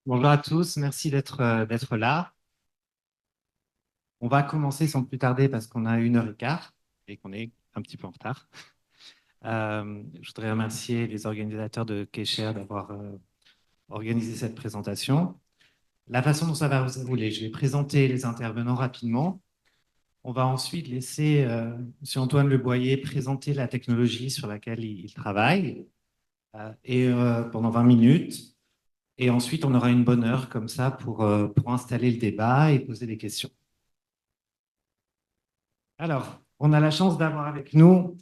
Bonjour à tous, merci d'être là. On va commencer sans plus tarder parce qu'on a 1 heure et quart et qu'on est un petit peu en retard. Je voudrais remercier les organisateurs de Kesher d'avoir organisé cette présentation. La façon dont ça va se dérouler, je vais présenter les intervenants rapidement. On va ensuite laisser M. Antoine Le Boyer présenter la technologie sur laquelle il travaille pendant 20 minutes. Et ensuite, on aura une bonne heure comme ça pour installer le débat et poser des questions. Alors, on a la chance d'avoir avec nous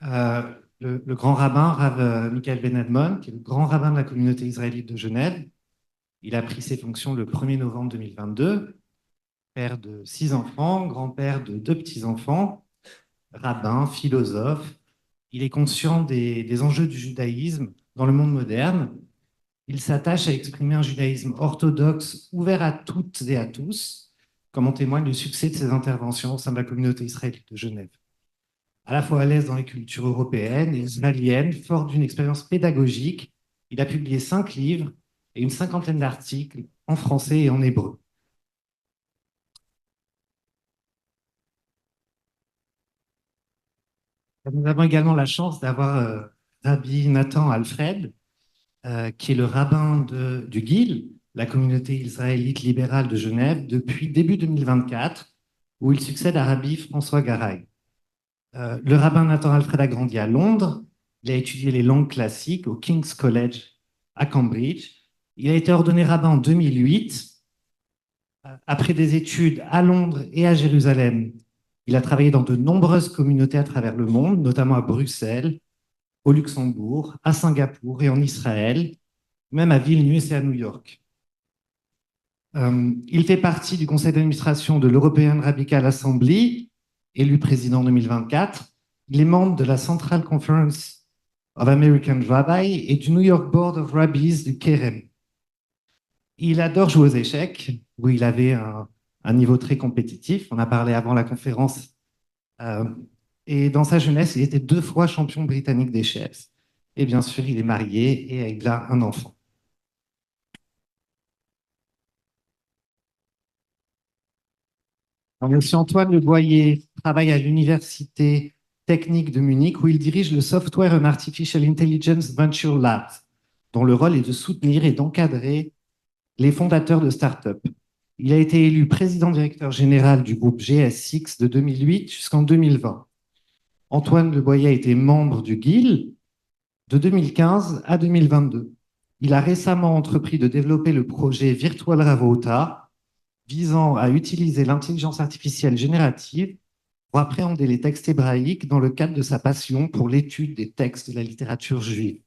euh, le grand rabbin, Rav Michael Ben Admon, qui est le grand rabbin de la communauté israélite de Genève. Il a pris ses fonctions le 1er novembre 2022, père de 6 enfants, grand-père de 2 petits-enfants, rabbin, philosophe. Il est conscient des enjeux du judaïsme dans le monde moderne. Il s'attache à exprimer un judaïsme orthodoxe ouvert à toutes et à tous, comme en témoigne le succès de ses interventions au sein de la communauté israélite de Genève. À la fois à l'aise dans les cultures européennes et israéliennes, fort d'une expérience pédagogique, il a publié 5 livres et une cinquantaine d'articles en français et en hébreu. Nous avons également la chance d'avoir Rabbi Nathan Alfred, qui est le rabbin du GIL, la communauté israélite libérale de Genève, depuis début 2024, où il succède à Rabbi François Garay. Le rabbin Nathan Alfred a grandi à Londres. Il a étudié les langues classiques au King's College à Cambridge. Il a été ordonné rabbin en 2008. Après des études à Londres et à Jérusalem, il a travaillé dans de nombreuses communautés à travers le monde, notamment à Bruxelles, au Luxembourg, à Singapour et en Israël, même à Vilnius et à New York. Il fait partie du conseil d'administration de l'European Radical Assembly, élu président en 2024. Il est membre de la Central Conference of American Rabbis et du New York Board of Rabbis du Keren. Il adore jouer aux échecs, où il avait un niveau très compétitif. On a parlé avant la conférence. Et dans sa jeunesse, il était 2 fois champion britannique d'échecs. Et bien sûr, il est marié et il a un enfant. Alors, Monsieur Antoine Le Boyer travaille à l'Université technique de Munich où il dirige le Software and Artificial Intelligence Venture Lab, dont le rôle est de soutenir et d'encadrer les fondateurs de start-up. Il a été élu président-directeur général du groupe GS6 de 2008 jusqu'en 2020. Antoine Le Boyer a été membre du GIL de 2015 à 2022. Il a récemment entrepris de développer le projet Virtual Ravota, visant à utiliser l'intelligence artificielle générative pour appréhender les textes hébraïques dans le cadre de sa passion pour l'étude des textes de la littérature juive.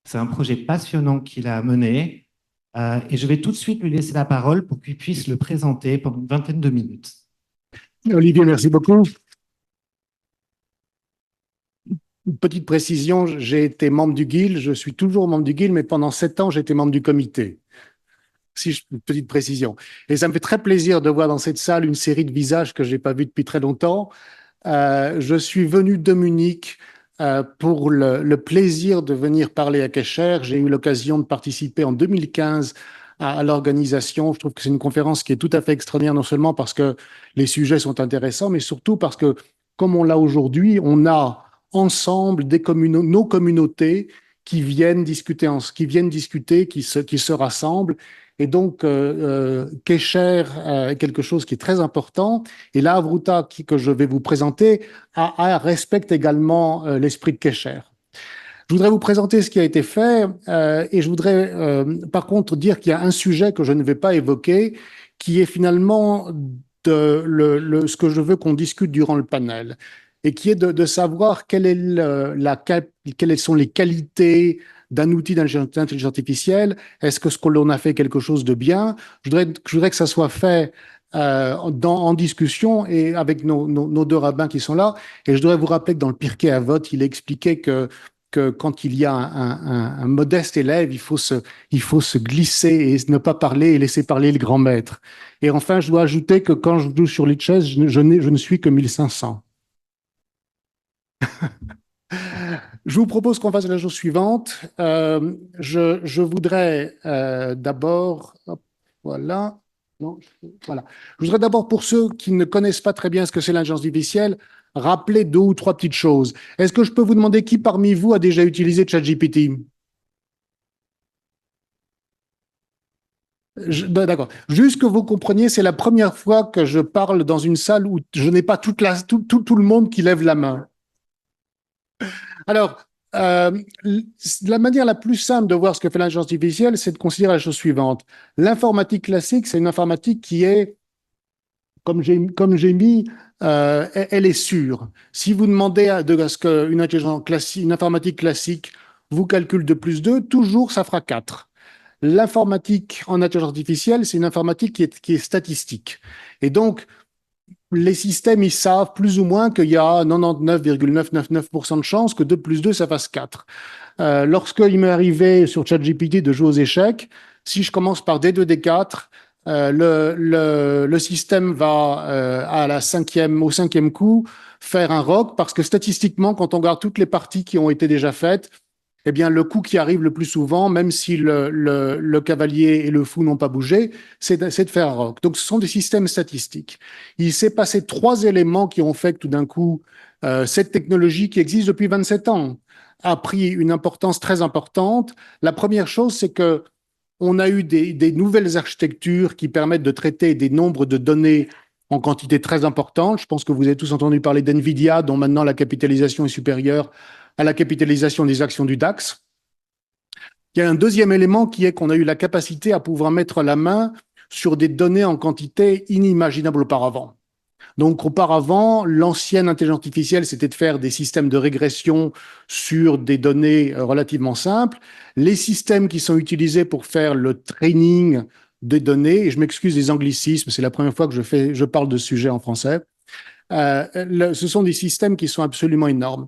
C'est un projet passionnant qu'il a mené et je vais tout de suite lui laisser la parole pour qu'il puisse le présenter pendant une vingtaine de minutes. Olivier, merci beaucoup. Une petite précision, j'ai été membre du GIL, je suis toujours membre du GIL, mais pendant 7 ans, j'étais membre du comité. Une petite précision. Et ça me fait très plaisir de voir dans cette salle une série de visages que je n'ai pas vus depuis très longtemps. Je suis venu de Munich pour le plaisir de venir parler à Kesher. J'ai eu l'occasion de participer en 2015 à l'organisation. Je trouve que c'est une conférence qui est tout à fait extraordinaire, non seulement parce que les sujets sont intéressants, mais surtout parce que, comme on l'a aujourd'hui, on a ensemble nos communautés qui viennent discuter, qui se rassemblent. Et donc, Kesher est quelque chose qui est très important. Et la Havruta que je vais vous présenter respecte également l'esprit de Kesher. Je voudrais vous présenter ce qui a été fait et je voudrais par contre dire qu'il y a un sujet que je ne vais pas évoquer qui est finalement ce que je veux qu'on discute durant le panel et qui est de savoir quelles sont les qualités d'un outil d'intelligence artificielle. Est-ce que ce que l'on a fait quelque chose de bien? Je voudrais que ça soit fait en discussion et avec nos 2 rabbins qui sont là. Et je voudrais vous rappeler que dans le Pirkei Avot, il expliquait que quand il y a un modeste élève, il faut se glisser et ne pas parler et laisser parler le grand maître. Et enfin, je dois ajouter que quand je joue sur les chaises, je ne suis que 1500. Je vous propose qu'on fasse la chose suivante. Je voudrais d'abord, hop, voilà, non, voilà. Je voudrais d'abord, pour ceux qui ne connaissent pas très bien ce que c'est l'intelligence artificielle, rappeler deux ou trois petites choses. Est-ce que je peux vous demander qui parmi vous a déjà utilisé ChatGPT? D'accord. Juste que vous compreniez, c'est la première fois que je parle dans une salle où je n'ai pas tout le monde qui lève la main. Alors, euh, la manière la plus simple de voir ce que fait l'intelligence artificielle, c'est de considérer la chose suivante. L'informatique classique, c'est une informatique qui est, comme j'ai mis, elle est sûre. Si vous demandez à ce qu'une intelligence classique, une informatique classique vous calcule 2 plus 2, toujours ça fera 4. L'informatique en intelligence artificielle, c'est une informatique qui est statistique. Et donc, les systèmes, ils savent plus ou moins qu'il y a 99,999% de chances que 2 plus 2, ça fasse 4. Lorsqu'il m'est arrivé sur ChatGPT de jouer aux échecs, si je commence par D2, D4, le système va au cinquième coup faire un rock parce que statistiquement, quand on regarde toutes les parties qui ont été déjà faites, eh bien, le coup qui arrive le plus souvent, même si le cavalier et le fou n'ont pas bougé, c'est de faire un rock. Donc, ce sont des systèmes statistiques. Il s'est passé 3 éléments qui ont fait que tout d'un coup, cette technologie qui existe depuis 27 ans a pris une importance très importante. La première chose, c'est que on a eu des nouvelles architectures qui permettent de traiter des nombres de données en quantité très importante. Je pense que vous avez tous entendu parler d'NVIDIA, dont maintenant la capitalisation est supérieure à la capitalisation des actions du DAX. Il y a un deuxième élément qui est qu'on a eu la capacité à pouvoir mettre la main sur des données en quantité inimaginable auparavant. Donc, auparavant, l'ancienne intelligence artificielle, c'était de faire des systèmes de régression sur des données relativement simples. Les systèmes qui sont utilisés pour faire le training des données, et je m'excuse des anglicismes, c'est la première fois que je parle de ce sujet en français, ce sont des systèmes qui sont absolument énormes.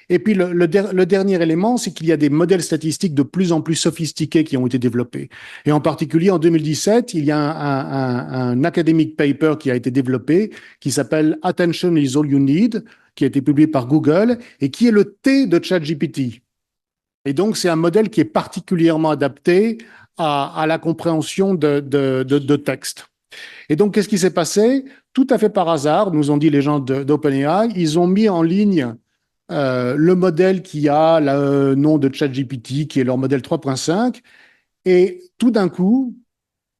Et puis le dernier élément, c'est qu'il y a des modèles statistiques de plus en plus sophistiqués qui ont été développés. Et en particulier en 2017, il y a un academic paper qui a été développé qui s'appelle Attention is all you need, qui a été publié par Google et qui est le T de ChatGPT. Et donc c'est un modèle qui est particulièrement adapté à la compréhension de texte. Et donc, qu'est-ce qui s'est passé? Tout à fait par hasard, nous ont dit les gens d'OpenAI, ils ont mis en ligne le modèle qui a le nom de ChatGPT, qui est leur modèle 3.5, et tout d'un coup,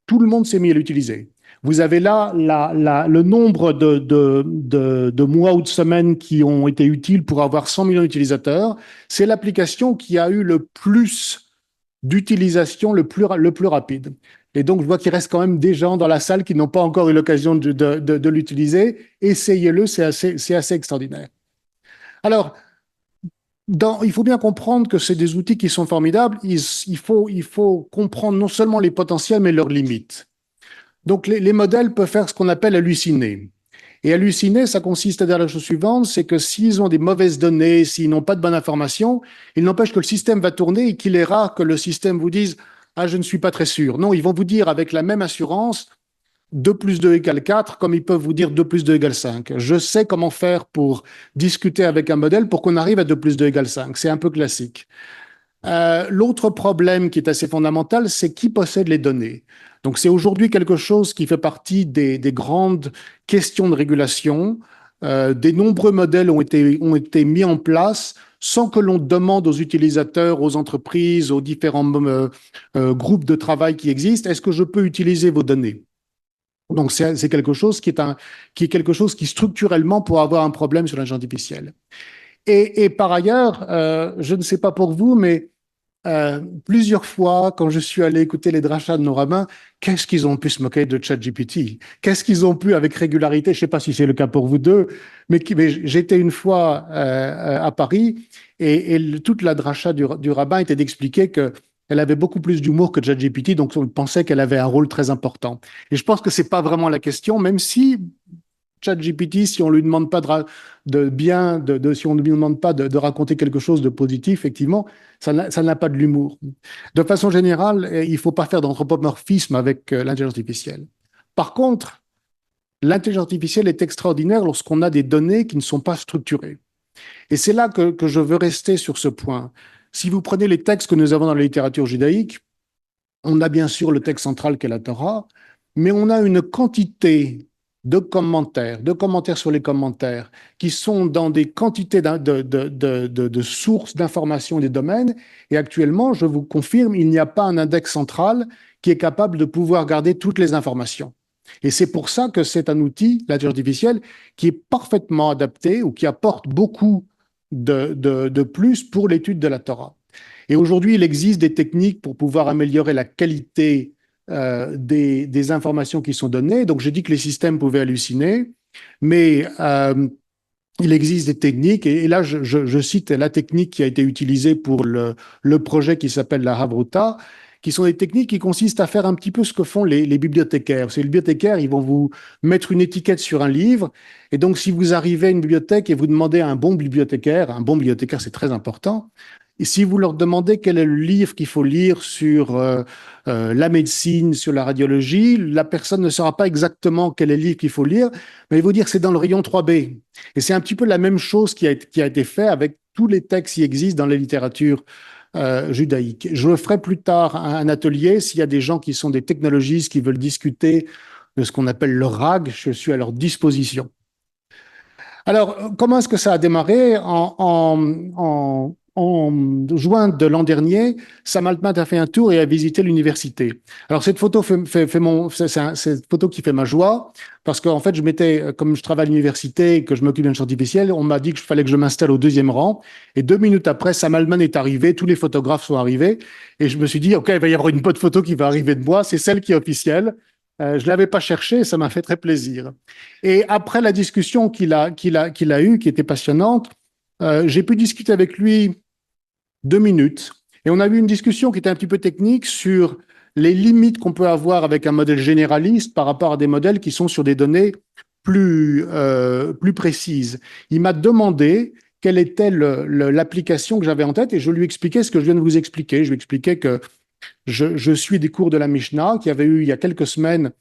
tout le monde s'est mis à l'utiliser. Vous avez là le nombre de mois ou de semaines qui ont été utiles pour avoir 100 millions d'utilisateurs. C'est l'application qui a eu le plus d'utilisation le plus rapide. Et donc, je vois qu'il reste quand même des gens dans la salle qui n'ont pas encore eu l'occasion de l'utiliser. Essayez-le, c'est assez extraordinaire. Alors, il faut bien comprendre que c'est des outils qui sont formidables. Il faut comprendre non seulement les potentiels, mais leurs limites. Donc, les modèles peuvent faire ce qu'on appelle halluciner. Et halluciner, ça consiste à dire la chose suivante, c'est que s'ils ont des mauvaises données, s'ils n'ont pas de bonne information, il n'empêche que le système va tourner et qu'il est rare que le système vous dise « Ah, je ne suis pas très sûr ». Non, ils vont vous dire avec la même assurance 2 plus 2 égale 4, comme ils peuvent vous dire 2 plus 2 égale 5. Je sais comment faire pour discuter avec un modèle pour qu'on arrive à 2 plus 2 égale 5. C'est un peu classique. L'autre problème qui est assez fondamental, c'est qui possède les données. Donc, c'est aujourd'hui quelque chose qui fait partie des grandes questions de régulation. Des nombreux modèles ont été mis en place sans que l'on demande aux utilisateurs, aux entreprises, aux différents groupes de travail qui existent, est-ce que je peux utiliser vos données? Donc, c'est quelque chose qui est quelque chose qui structurellement pourrait avoir un problème sur l'intelligence artificielle. Et par ailleurs, je ne sais pas pour vous, mais plusieurs fois, quand je suis allé écouter les drachas de nos rabbins, qu'est-ce qu'ils ont pu se moquer de ChatGPT? Qu'est-ce qu'ils ont pu avec régularité? Je ne sais pas si c'est le cas pour vous deux, mais j'étais une fois à Paris et toute la dracha du rabbin était d'expliquer que elle avait beaucoup plus d'humour que ChatGPT, donc on pensait qu'elle avait un rôle très important. Et je pense que c'est pas vraiment la question, même si ChatGPT, si on lui demande pas si on ne lui demande pas de raconter quelque chose de positif, effectivement, ça n'a pas de l'humour. De façon générale, il faut pas faire d'anthropomorphisme avec l'intelligence artificielle. Par contre, l'intelligence artificielle est extraordinaire lorsqu'on a des données qui ne sont pas structurées. Et c'est là que je veux rester sur ce point. Si vous prenez les textes que nous avons dans la littérature judaïque, on a bien sûr le texte central qui est la Torah, mais on a une quantité de commentaires sur les commentaires, qui sont dans des quantités de sources d'informations des domaines. Et actuellement, je vous confirme, il n'y a pas un index central qui est capable de pouvoir garder toutes les informations. Et c'est pour ça que c'est un outil, l'intelligence artificielle, qui est parfaitement adapté ou qui apporte beaucoup de plus pour l'étude de la Torah. Et aujourd'hui, il existe des techniques pour pouvoir améliorer la qualité des informations qui sont données. Donc, j'ai dit que les systèmes pouvaient halluciner, mais il existe des techniques, et là, je cite la technique qui a été utilisée pour le projet qui s'appelle la Havruta, qui sont des techniques qui consistent à faire un petit peu ce que font les bibliothécaires. Les bibliothécaires, ils vont vous mettre une étiquette sur un livre, et donc si vous arrivez à une bibliothèque et vous demandez à un bon bibliothécaire c'est très important, et si vous leur demandez quel est le livre qu'il faut lire sur la médecine, sur la radiologie, la personne ne saura pas exactement quel est le livre qu'il faut lire, mais il va vous dire que c'est dans le rayon 3B. Et c'est un petit peu la même chose qui a été fait avec tous les textes qui existent dans la littérature judaïque. Je ferai plus tard un atelier s'il y a des gens qui sont des technologistes qui veulent discuter de ce qu'on appelle le RAG, je suis à leur disposition. Alors, comment est-ce que ça a démarré? En juin de l'an dernier, Sam Altman a fait un tour et a visité l'université. Alors, cette photo cette photo qui fait ma joie, parce qu'en fait, comme je travaille à l'université et que je m'occupe d'intelligence artificielle, on m'a dit qu'il fallait que je m'installe au deuxième rang. Et 2 minutes après, Sam Altman est arrivé, tous les photographes sont arrivés, et je me suis dit, OK, il va y avoir une bonne photo qui va arriver de moi, c'est celle qui est officielle. Je ne l'avais pas cherché, ça m'a fait très plaisir. Et après la discussion qu'il a eue, qui était passionnante, j'ai pu discuter avec lui 2 minutes. Et on a eu une discussion qui était un petit peu technique sur les limites qu'on peut avoir avec un modèle généraliste par rapport à des modèles qui sont sur des données plus précises. Il m'a demandé quelle était l'application que j'avais en tête et je lui expliquais ce que je viens de vous expliquer. Je lui expliquais que je suis des cours de la Mishnah, qui avait eu il y a quelques semaines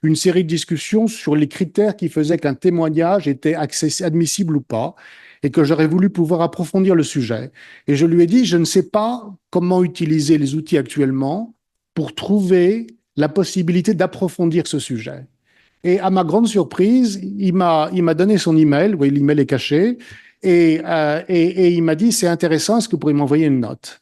une série de discussions sur les critères qui faisaient qu'un témoignage était admissible ou pas, et que j'aurais voulu pouvoir approfondir le sujet. Et je lui ai dit, je ne sais pas comment utiliser les outils actuellement pour trouver la possibilité d'approfondir ce sujet. Et à ma grande surprise, il m'a donné son email, oui, l'email est caché, et il m'a dit, c'est intéressant, est-ce que vous pourriez m'envoyer une note?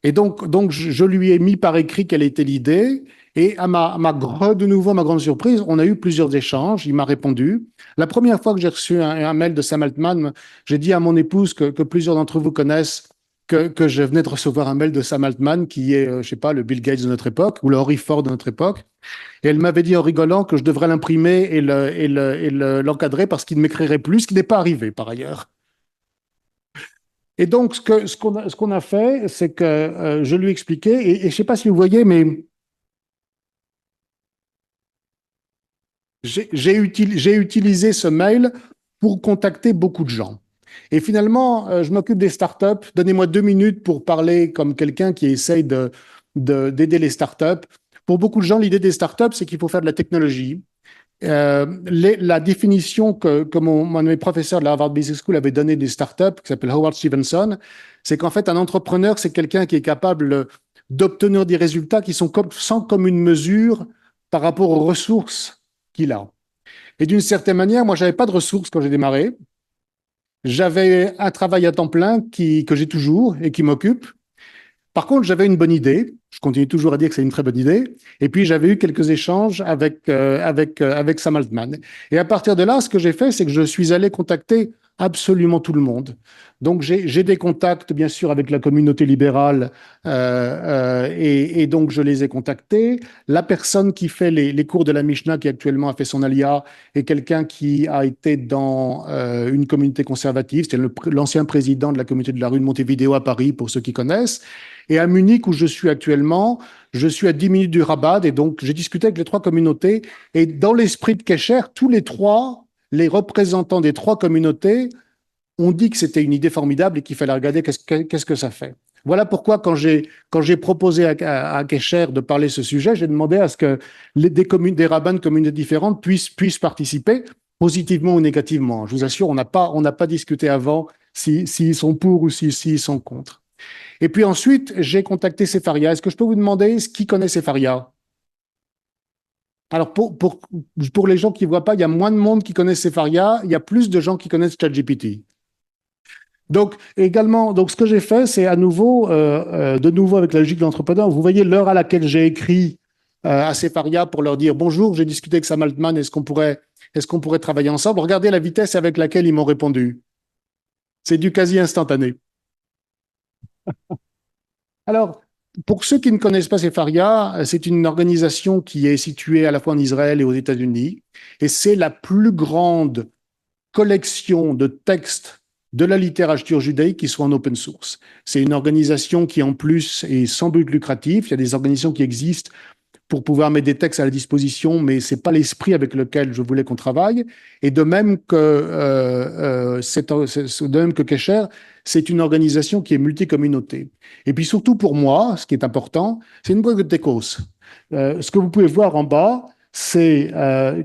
Et donc je lui ai mis par écrit quelle était l'idée. Et de nouveau, à ma grande surprise, on a eu plusieurs échanges. Il m'a répondu. La première fois que j'ai reçu un mail de Sam Altman, j'ai dit à mon épouse que plusieurs d'entre vous connaissent que je venais de recevoir un mail de Sam Altman, qui est, je sais pas, le Bill Gates de notre époque ou le Henry Ford de notre époque. Et elle m'avait dit en rigolant que je devrais l'imprimer et l'encadrer parce qu'il ne m'écrirait plus, ce qui n'est pas arrivé par ailleurs. Et donc, ce qu'on a fait, c'est que je lui ai expliqué, et je ne sais pas si vous voyez, mais j'ai utilisé ce mail pour contacter beaucoup de gens. Et finalement, je m'occupe des startups. Donnez-moi 2 minutes pour parler comme quelqu'un qui essaye d'aider les startups. Pour beaucoup de gens, l'idée des startups, c'est qu'il faut faire de la technologie. La définition que mon de mes professeurs de la Harvard Business School avait donnée des startups, qui s'appelle Howard Stevenson, c'est qu'en fait, un entrepreneur, c'est quelqu'un qui est capable d'obtenir des résultats qui sont sans commune mesure par rapport aux ressources qu'il a. Et d'une certaine manière, moi, j'avais pas de ressources quand j'ai démarré. J'avais un travail à temps plein que j'ai toujours et qui m'occupe. Par contre, j'avais une bonne idée. Je continue toujours à dire que c'est une très bonne idée. Et puis, j'avais eu quelques échanges avec Sam Altman. Et à partir de là, ce que j'ai fait, c'est que je suis allé contacter absolument tout le monde. Donc, j'ai des contacts, bien sûr, avec la communauté libérale, et donc je les ai contactés. La personne qui fait les cours de la Mishnah, qui actuellement a fait son alia, est quelqu'un qui a été dans une communauté conservative. C'était l'ancien président de la communauté de la rue de Montevideo à Paris, pour ceux qui connaissent. Et à Munich, où je suis actuellement, je suis à 10 minutes du Rabat, et donc j'ai discuté avec les trois communautés. Et dans l'esprit de Kesher, tous les représentants des trois communautés ont dit que c'était une idée formidable et qu'il fallait regarder qu'est-ce que ça fait. Voilà pourquoi, quand j'ai proposé à Kesher de parler de ce sujet, j'ai demandé à ce que des rabbins de communautés différentes puissent participer, positivement ou négativement. Je vous assure, on n'a pas discuté avant s'ils sont pour ou s'ils sont contre. Et puis ensuite, j'ai contacté Sefaria. Est-ce que je peux vous demander qui connaît Sefaria? Alors, pour les gens qui ne voient pas, il y a moins de monde qui connaissent Sefaria, il y a plus de gens qui connaissent ChatGPT. Donc, également, donc ce que j'ai fait, c'est de nouveau avec la logique de l'entrepreneur, vous voyez l'heure à laquelle j'ai écrit à Sefaria pour leur dire bonjour, j'ai discuté avec Sam Altman, est-ce qu'on pourrait travailler ensemble? Regardez la vitesse avec laquelle ils m'ont répondu. C'est du quasi instantané. Alors, pour ceux qui ne connaissent pas Sefaria, c'est une organisation qui est située à la fois en Israël et aux États-Unis, et c'est la plus grande collection de textes de la littérature judaïque qui soit en open source. C'est une organisation qui, en plus, est sans but lucratif. Il y a des organisations qui existent pour pouvoir mettre des textes à la disposition, mais c'est pas l'esprit avec lequel je voulais qu'on travaille. Et de même que Kesher, c'est une organisation qui est multicommunauté. Et puis surtout pour moi, ce qui est important, c'est une boîte de techos. Ce que vous pouvez voir en bas, c'est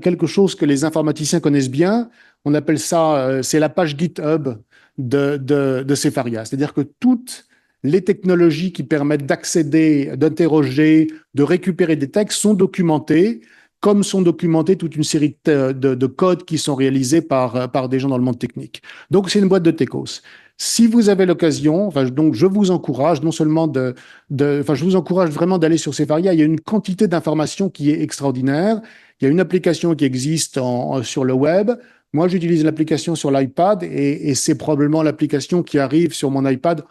quelque chose que les informaticiens connaissent bien. On appelle ça, c'est la page GitHub de Sefaria. C'est-à-dire que toutes les technologies qui permettent d'accéder, d'interroger, de récupérer des textes sont documentées, comme sont documentés toute une série de codes qui sont réalisés par des gens dans le monde technique. Donc, c'est une boîte de techos. Si vous avez l'occasion, donc je vous encourage non seulement je vous encourage vraiment d'aller sur Sefaria. Il y a une quantité d'informations qui est extraordinaire. Il y a une application qui existe sur le web. Moi, j'utilise l'application sur l'iPad et c'est probablement l'application qui arrive sur mon iPad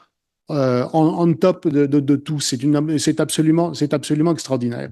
on top de tout. C'est absolument extraordinaire.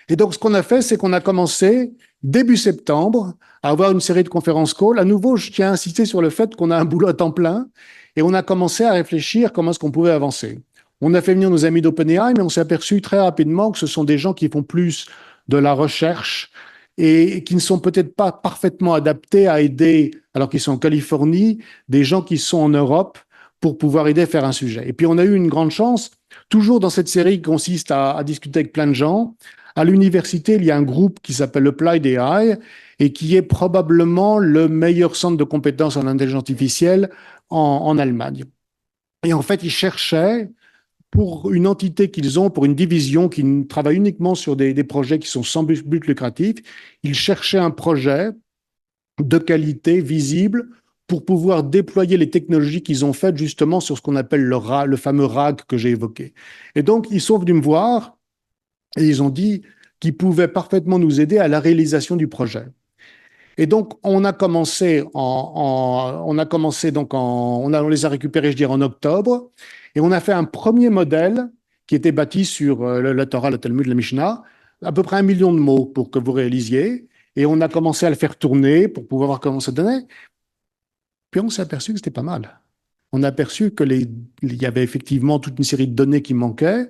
Et donc, ce qu'on a fait, c'est qu'on a commencé début septembre à avoir une série de conférences call. À nouveau, je tiens à insister sur le fait qu'on a un boulot à temps plein et on a commencé à réfléchir comment est-ce qu'on pouvait avancer. On a fait venir nos amis d'OpenAI, mais on s'est aperçu très rapidement que ce sont des gens qui font plus de la recherche et qui ne sont peut-être pas parfaitement adaptés à aider, alors qu'ils sont en Californie, des gens qui sont en Europe pour pouvoir aider à faire un sujet. Et puis, on a eu une grande chance, toujours dans cette série qui consiste à discuter avec plein de gens. À l'université, il y a un groupe qui s'appelle Applied AI et qui est probablement le meilleur centre de compétences en intelligence artificielle en Allemagne. Et en fait, ils cherchaient pour une entité qu'ils ont, pour une division qui travaille uniquement sur des projets qui sont sans but lucratif, ils cherchaient un projet de qualité visible pour pouvoir déployer les technologies qu'ils ont faites justement sur ce qu'on appelle le fameux RAG que j'ai évoqué. Et donc, ils sont venus me voir et ils ont dit qu'ils pouvaient parfaitement nous aider à la réalisation du projet. Et donc, on les a récupérés, je dirais, en octobre, et on a fait un premier modèle qui était bâti sur la Torah, le Talmud, la Mishnah, à peu près 1 million de mots pour que vous réalisiez, et on a commencé à le faire tourner pour pouvoir voir comment ça donnait. Puis on s'est aperçu que c'était pas mal. On a aperçu il y avait effectivement toute une série de données qui manquaient,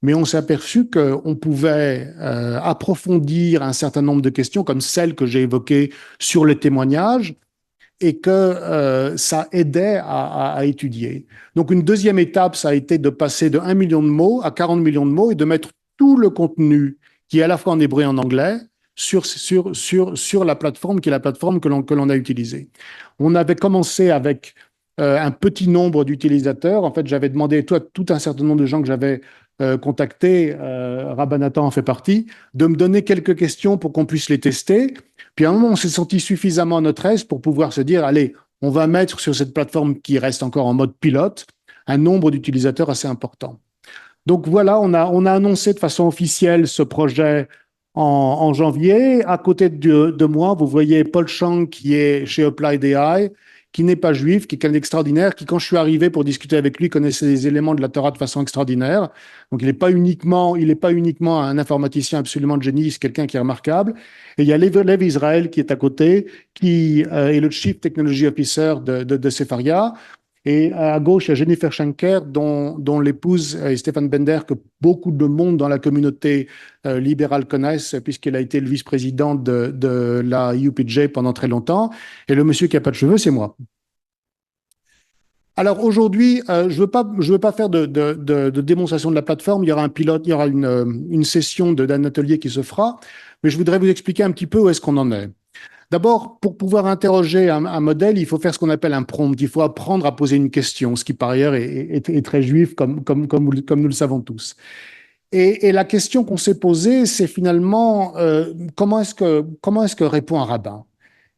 mais on s'est aperçu qu'on pouvait approfondir un certain nombre de questions, comme celles que j'ai évoquées sur les témoignages, et que ça aidait à étudier. Donc une deuxième étape, ça a été de passer de 1 million de mots à 40 millions de mots et de mettre tout le contenu, qui est à la fois en hébreu et en anglais, sur la plateforme qui est la plateforme que l'on a utilisée. On avait commencé avec un petit nombre d'utilisateurs. En fait, j'avais demandé tout un certain nombre de gens que j'avais contactés, Rabban Nathan en fait partie, de me donner quelques questions pour qu'on puisse les tester. Puis à un moment, on s'est senti suffisamment à notre aise pour pouvoir se dire, allez, on va mettre sur cette plateforme qui reste encore en mode pilote un nombre d'utilisateurs assez important. Donc voilà, on a annoncé de façon officielle ce projet en janvier. À côté de moi, vous voyez Paul Chang qui est chez Applied AI, qui n'est pas juif, qui est quelqu'un d'extraordinaire, qui, quand je suis arrivé pour discuter avec lui, connaissait les éléments de la Torah de façon extraordinaire. Donc, il n'est pas uniquement un informaticien absolument de génie, c'est quelqu'un qui est remarquable. Et il y a Lev Israël qui est à côté, qui est le Chief Technology Officer de Sefaria. Et à gauche, il y a Jennifer Schenker, dont l'épouse est Stéphane Bender, que beaucoup de monde dans la communauté libérale connaissent, puisqu'il a été le vice-président de la UPJ pendant très longtemps. Et le monsieur qui n'a pas de cheveux, c'est moi. Alors aujourd'hui, je veux pas faire de démonstration de la plateforme. Il y aura un pilote, il y aura une session d'un atelier qui se fera. Mais je voudrais vous expliquer un petit peu où est-ce qu'on en est. D'abord, pour pouvoir interroger un modèle, il faut faire ce qu'on appelle un prompt. Il faut apprendre à poser une question, ce qui par ailleurs est très juif, comme nous le savons tous. Et la question qu'on s'est posée, c'est finalement comment est-ce que répond un rabbin?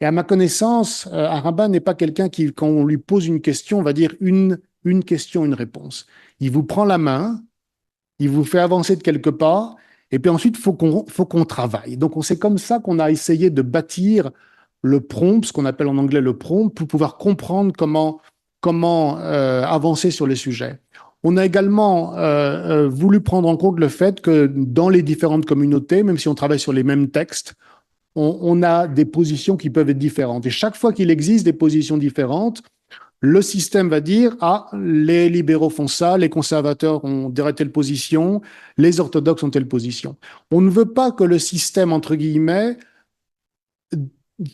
Et à ma connaissance, un rabbin n'est pas quelqu'un qui, quand on lui pose une question, va dire une question, une réponse. Il vous prend la main, il vous fait avancer de quelques pas, et puis ensuite, faut qu'on travaille. Donc, c'est comme ça qu'on a essayé de bâtir le prompt, ce qu'on appelle en anglais le prompt, pour pouvoir comprendre comment avancer sur les sujets. On a également voulu prendre en compte le fait que dans les différentes communautés, même si on travaille sur les mêmes textes, on a des positions qui peuvent être différentes. Et chaque fois qu'il existe des positions différentes, le système va dire, ah, les libéraux font ça, les conservateurs ont telle position, les orthodoxes ont telle position. On ne veut pas que le système, entre guillemets,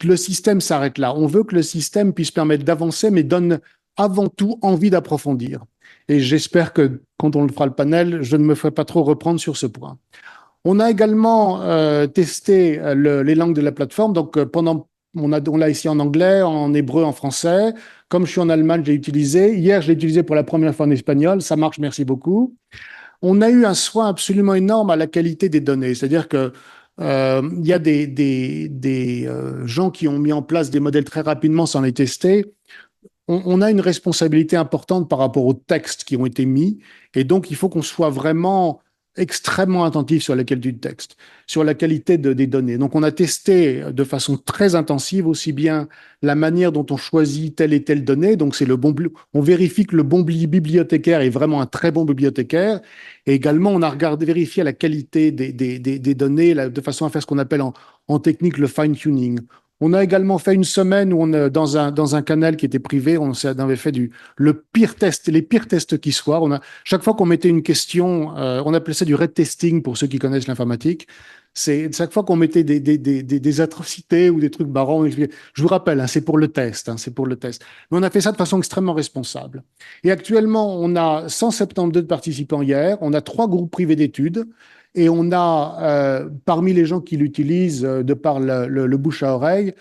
le système s'arrête là. On veut que le système puisse permettre d'avancer, mais donne avant tout envie d'approfondir. Et j'espère que quand on le fera le panel, je ne me ferai pas trop reprendre sur ce point. On a également testé les langues de la plateforme. Donc, on l'a ici en anglais, en hébreu, en français. Comme je suis en Allemagne, j'ai utilisé. Hier, je l'ai utilisé pour la première fois en espagnol. Ça marche, merci beaucoup. On a eu un soin absolument énorme à la qualité des données. C'est-à-dire que il y a des gens qui ont mis en place des modèles très rapidement sans les tester. On a une responsabilité importante par rapport aux textes qui ont été mis. Et donc, il faut qu'on soit vraiment extrêmement attentif sur la qualité du texte, sur la qualité des données. Donc, on a testé de façon très intensive aussi bien la manière dont on choisit telle et telle donnée. Donc, on vérifie que le bon bibliothécaire est vraiment un très bon bibliothécaire. Et également, on a vérifié la qualité des données de façon à faire ce qu'on appelle en technique le fine-tuning. On a également fait une semaine où dans un canal qui était privé, on avait fait les pires tests qui soient. Chaque fois qu'on mettait une question, on appelait ça du red testing pour ceux qui connaissent l'informatique. C'est chaque fois qu'on mettait des atrocités ou des trucs marrants, on expliquait. Je vous rappelle, hein, c'est pour le test, hein, c'est pour le test. Mais on a fait ça de façon extrêmement responsable. Et actuellement, on a 172 participants hier, on a 3 groupes privés d'études. Et on a, parmi les gens qui l'utilisent, de par le bouche à oreille,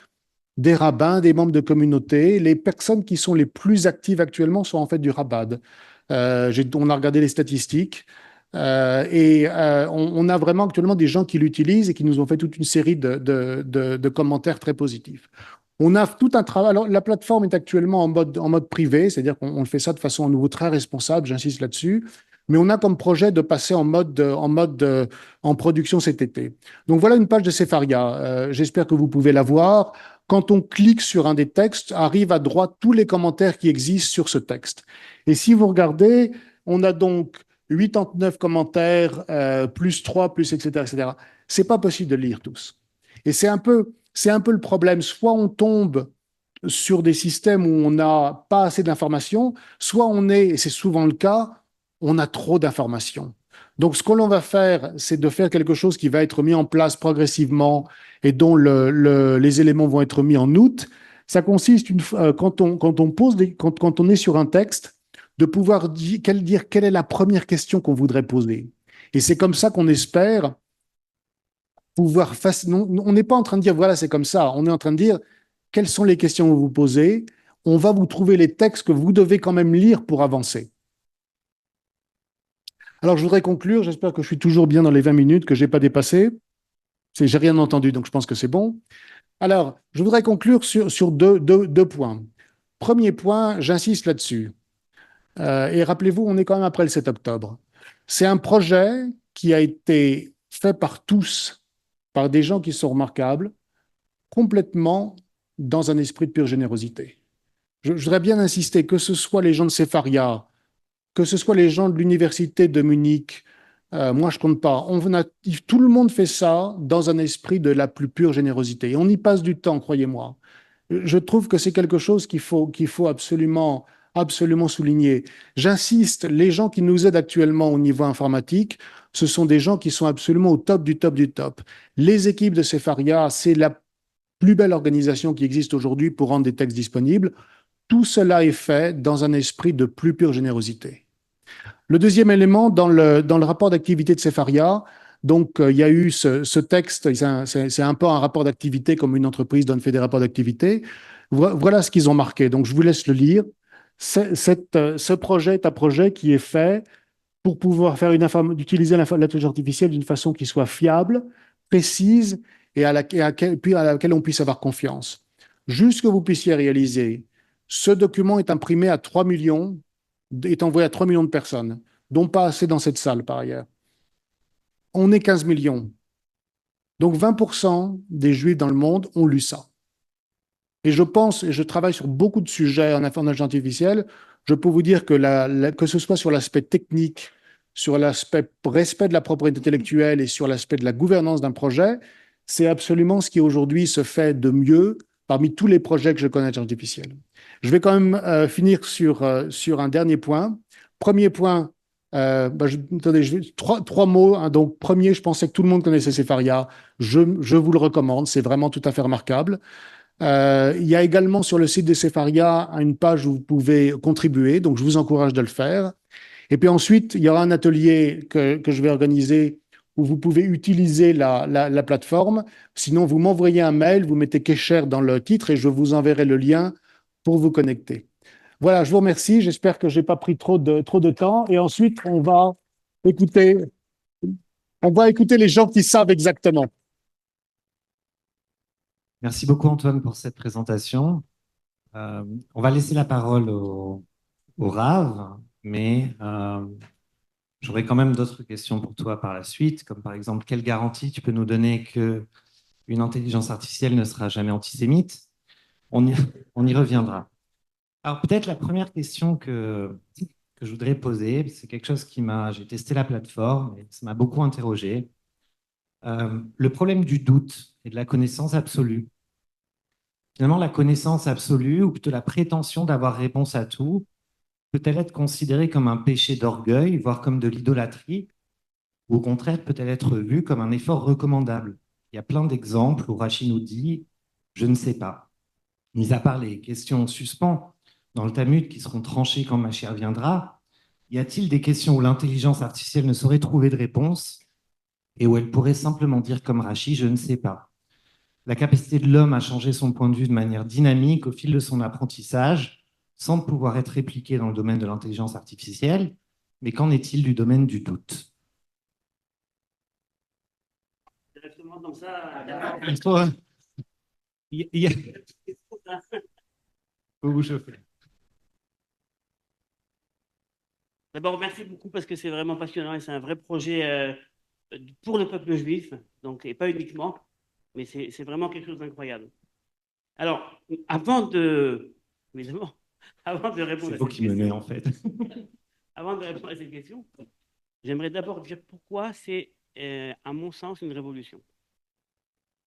des rabbins, des membres de communauté. Les personnes qui sont les plus actives actuellement sont en fait du Rabbad. On a regardé les statistiques on a vraiment actuellement des gens qui l'utilisent et qui nous ont fait toute une série de commentaires très positifs. On a tout un travail. Alors, la plateforme est actuellement en mode privé, c'est-à-dire qu'on fait ça de façon à nouveau très responsable, j'insiste là-dessus. Mais on a comme projet de passer en production cet été. Donc voilà une page de Sefaria. J'espère que vous pouvez la voir. Quand on clique sur un des textes, arrivent à droite tous les commentaires qui existent sur ce texte. Et si vous regardez, on a donc 89 commentaires, plus 3, plus etc., etc. C'est pas possible de lire tous. Et c'est un peu le problème. Soit on tombe sur des systèmes où on n'a pas assez d'informations, soit et c'est souvent le cas, on a trop d'informations. Donc, ce que l'on va faire, c'est de faire quelque chose qui va être mis en place progressivement et dont les éléments vont être mis en août. Ça consiste, quand on est sur un texte, de pouvoir dire quelle est la première question qu'on voudrait poser. Et c'est comme ça qu'on espère pouvoir... On n'est pas en train de dire, voilà, c'est comme ça. On est en train de dire, quelles sont les questions que vous vous posez. On va vous trouver les textes que vous devez quand même lire pour avancer. Alors, je voudrais conclure. J'espère que je suis toujours bien dans les 20 minutes, que je n'ai pas dépassé. J'ai rien entendu, donc je pense que c'est bon. Alors, je voudrais conclure sur deux points. Premier point, j'insiste là-dessus. Et rappelez-vous, on est quand même après le 7 octobre. C'est un projet qui a été fait par tous, par des gens qui sont remarquables, complètement dans un esprit de pure générosité. Je voudrais bien insister, que ce soit les gens de Sefaria, que ce soit les gens de l'université de Munich, moi je compte pas. Tout le monde fait ça dans un esprit de la plus pure générosité. Et on y passe du temps, croyez-moi. Je trouve que c'est quelque chose qu'il faut absolument souligner. J'insiste, les gens qui nous aident actuellement au niveau informatique, ce sont des gens qui sont absolument au top du top du top. Les équipes de Sefaria, c'est la plus belle organisation qui existe aujourd'hui pour rendre des textes disponibles. Tout cela est fait dans un esprit de plus pure générosité. Le deuxième élément, dans le rapport d'activité de Sefaria, Donc, il y a eu ce texte, c'est un peu un rapport d'activité, comme une entreprise fait des rapports d'activité. Voilà ce qu'ils ont marqué. Donc, je vous laisse le lire. Ce projet est un projet qui est fait pour pouvoir faire d'utiliser l'intelligence artificielle d'une façon qui soit fiable, précise et puis à laquelle on puisse avoir confiance. Juste que vous puissiez réaliser, ce document est imprimé à 3 millions, est envoyé à 3 millions de personnes, dont pas assez dans cette salle par ailleurs. On est 15 millions. Donc 20% des Juifs dans le monde ont lu ça. Et je pense, et je travaille sur beaucoup de sujets en information artificielle, je peux vous dire que ce soit sur l'aspect technique, sur l'aspect respect de la propriété intellectuelle et sur l'aspect de la gouvernance d'un projet, c'est absolument ce qui aujourd'hui se fait de mieux parmi tous les projets que je connais en artificielle. Je vais quand même finir sur un dernier point. Premier point, attendez, trois mots, hein. Donc, premier, je pensais que tout le monde connaissait Sefaria. Je vous le recommande, c'est vraiment tout à fait remarquable. Il y a également sur le site de Sefaria une page où vous pouvez contribuer, donc je vous encourage de le faire. Et puis ensuite, il y aura un atelier que je vais organiser où vous pouvez utiliser la plateforme. Sinon, vous m'envoyez un mail, vous mettez Kesher dans le titre et je vous enverrai le lien pour vous connecter. Voilà, je vous remercie. J'espère que je n'ai pas pris trop de temps. Et ensuite, écouter, on va écouter les gens qui savent exactement. Merci beaucoup, Antoine, pour cette présentation. On va laisser la parole au Rav, mais j'aurais quand même d'autres questions pour toi par la suite, comme par exemple, quelle garantie tu peux nous donner qu'une intelligence artificielle ne sera jamais antisémite? On y, on y reviendra. Alors peut-être la première question que je voudrais poser, c'est quelque chose j'ai testé la plateforme et ça m'a beaucoup interrogé. Le problème du doute et de la connaissance absolue. Finalement, la connaissance absolue ou plutôt la prétention d'avoir réponse à tout peut-elle être considérée comme un péché d'orgueil, voire comme de l'idolâtrie, ou au contraire peut-elle être vue comme un effort recommandable? Il y a plein d'exemples où Rachid nous dit je ne sais pas. Mis à part les questions en suspens dans le Talmud qui seront tranchées quand Mashiach viendra, y a-t-il des questions où l'intelligence artificielle ne saurait trouver de réponse et où elle pourrait simplement dire comme Rachid je ne sais pas? La capacité de l'homme à changer son point de vue de manière dynamique au fil de son apprentissage semble pouvoir être répliquée dans le domaine de l'intelligence artificielle, mais qu'en est-il du domaine du doute? Directement comme ça. Il y a... Vous chauffez. D'abord, merci beaucoup parce que c'est vraiment passionnant et c'est un vrai projet pour le peuple juif, donc, et pas uniquement, mais c'est vraiment quelque chose d'incroyable. Alors, évidemment, avant de répondre C'est à vous cette qui menez en question, fait. avant de répondre à cette question, j'aimerais d'abord dire pourquoi c'est, à mon sens, une révolution.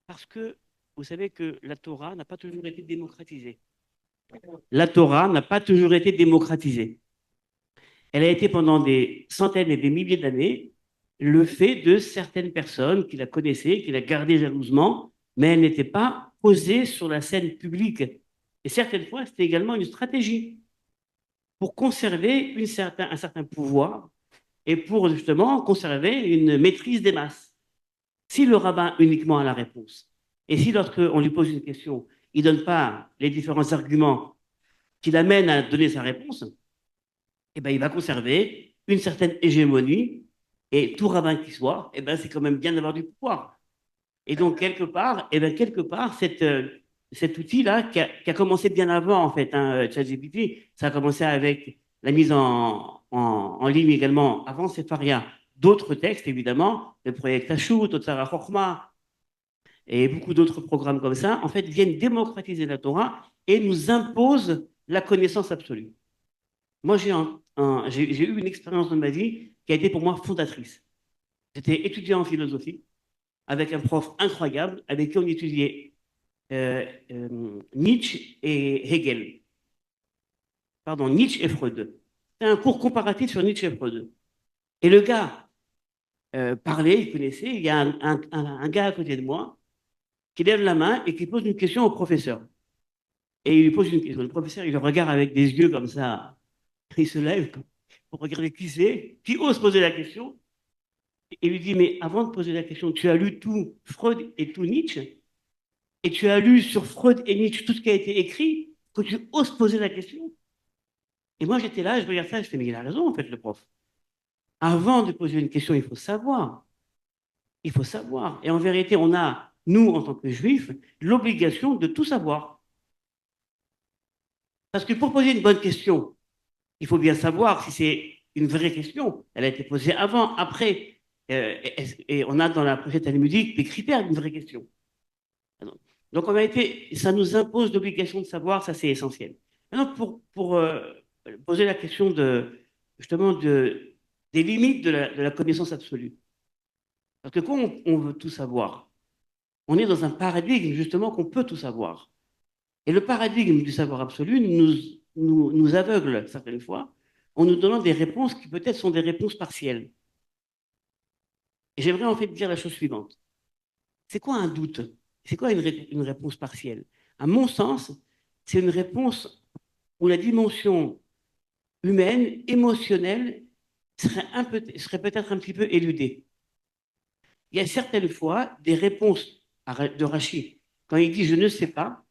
Parce que vous savez que la Torah n'a pas toujours été démocratisée. La Torah n'a pas toujours été démocratisée. Elle a été pendant des centaines et des milliers d'années le fait de certaines personnes qui la connaissaient, qui la gardaient jalousement, mais elle n'était pas posée sur la scène publique. Et certaines fois, c'était également une stratégie pour conserver un certain pouvoir et pour justement conserver une maîtrise des masses. Si le rabbin uniquement a la réponse, et si lorsqu'on lui pose une question, il ne donne pas les différents arguments qui l'amènent à donner sa réponse, eh ben, il va conserver une certaine hégémonie, et tout rabbin qui soit, eh ben, c'est quand même bien d'avoir du pouvoir. Et donc, quelque part cet outil-là, qui a commencé bien avant, en fait, hein, ChatGPT, ça a commencé avec la mise en ligne également, avant Sefaria, d'autres textes, évidemment, le projet Tachou, Totsara Chokhmah, et beaucoup d'autres programmes comme ça, en fait, viennent démocratiser la Torah et nous imposent la connaissance absolue. Moi, j'ai eu une expérience dans ma vie qui a été pour moi fondatrice. J'étais étudiant en philosophie avec un prof incroyable avec qui on étudiait Nietzsche et Hegel. Pardon, Nietzsche et Freud. C'était un cours comparatif sur Nietzsche et Freud. Et le gars parlait, il connaissait. Il y a un gars à côté de moi qui lève la main et qui pose une question au professeur. Et il lui pose une question. Le professeur, il le regarde avec des yeux comme ça. Il se lève pour regarder qui c'est, qui ose poser la question. et lui dit, mais avant de poser la question, tu as lu tout Freud et tout Nietzsche, et tu as lu sur Freud et Nietzsche tout ce qui a été écrit, que tu oses poser la question. Et moi, j'étais là, je regarde ça, je fais, mais il a raison, en fait, le prof. Avant de poser une question, il faut savoir. Il faut savoir. Et en vérité, on a, nous, en tant que juifs, l'obligation de tout savoir. Parce que pour poser une bonne question, il faut bien savoir si c'est une vraie question. Elle a été posée avant, après. Et on a dans la projet talmudique des critères d'une vraie question. Donc, en vérité, ça nous impose l'obligation de savoir, ça c'est essentiel. Maintenant, pour poser la question justement des limites de la connaissance absolue. Parce que quand on veut tout savoir, on est dans un paradigme justement qu'on peut tout savoir. Et le paradigme du savoir absolu nous aveugle certaines fois en nous donnant des réponses qui peut-être sont des réponses partielles. Et j'aimerais en fait dire la chose suivante. C'est quoi un doute? C'est quoi une réponse partielle? À mon sens, c'est une réponse où la dimension humaine, émotionnelle, serait peut-être un petit peu éludée. Il y a certaines fois des réponses de Rachid. Quand il dit je ne sais pas,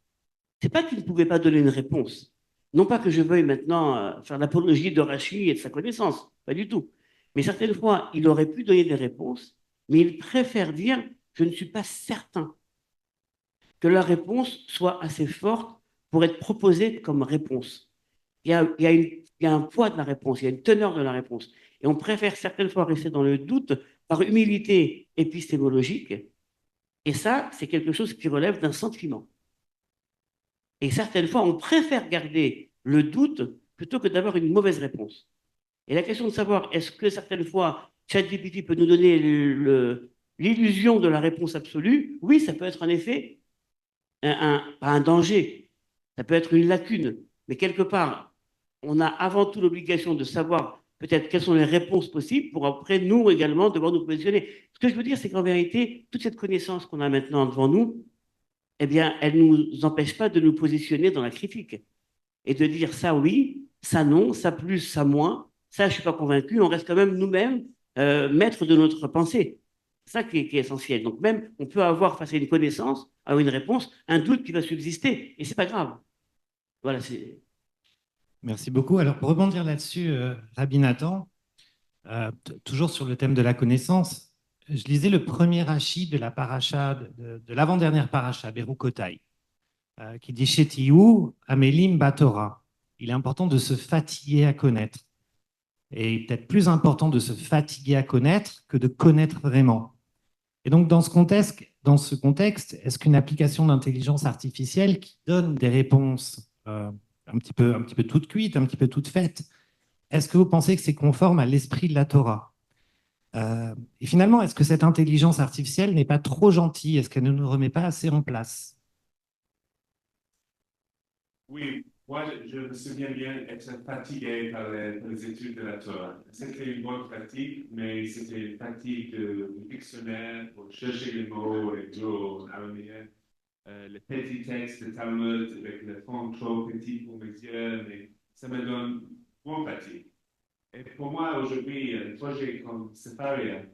c'est pas qu'il ne pouvait pas donner une réponse. Non pas que je veuille maintenant faire l'apologie de Rachid et de sa connaissance, pas du tout. Mais certaines fois, il aurait pu donner des réponses, mais il préfère dire je ne suis pas certain que la réponse soit assez forte pour être proposée comme réponse. Il y a un poids de la réponse, il y a une teneur de la réponse. Et on préfère certaines fois rester dans le doute par humilité épistémologique. Et ça, c'est quelque chose qui relève d'un sentiment. Et certaines fois, on préfère garder le doute plutôt que d'avoir une mauvaise réponse. Et la question de savoir, est-ce que certaines fois, ChatGPT peut nous donner l'illusion de la réponse absolue? Oui, ça peut être en effet pas un danger, ça peut être une lacune. Mais quelque part, on a avant tout l'obligation de savoir peut-être quelles sont les réponses possibles pour après, nous également, devoir nous positionner. Ce que je veux dire, c'est qu'en vérité, toute cette connaissance qu'on a maintenant devant nous, eh bien, elle ne nous empêche pas de nous positionner dans la critique et de dire ça oui, ça non, ça plus, ça moins, ça je ne suis pas convaincu, on reste quand même nous-mêmes maîtres de notre pensée. C'est ça qui est essentiel. Donc même, on peut avoir face à une connaissance, à une réponse, un doute qui va subsister, et c'est pas grave. Voilà, c'est... Merci beaucoup. Alors, pour rebondir là-dessus, Rabbi Nathan, toujours sur le thème de la connaissance, je lisais le premier rachis de la paracha, de l'avant-dernière paracha, Berukotai, qui dit Shetiyu Amelim Batora. Il est important de se fatiguer à connaître. Et peut-être plus important de se fatiguer à connaître que de connaître vraiment. Et donc, dans ce contexte, est-ce qu'une application d'intelligence artificielle qui donne des réponses un petit peu toutes cuites, un petit peu toutes faites, est-ce que vous pensez que c'est conforme à l'esprit de la Torah? Et finalement, est-ce que cette intelligence artificielle n'est pas trop gentille? Est-ce qu'elle ne nous remet pas assez en place? Oui, moi je me souviens bien être fatigué par les études de la Torah. C'était une bonne pratique, mais c'était une pratique de dictionnaire pour chercher les mots et tout en araméen. Les petits textes de Talmud avec le fond trop petit pour mes yeux, mais ça me donne bonne fatigue. Et pour moi aujourd'hui, un projet comme Sefaria,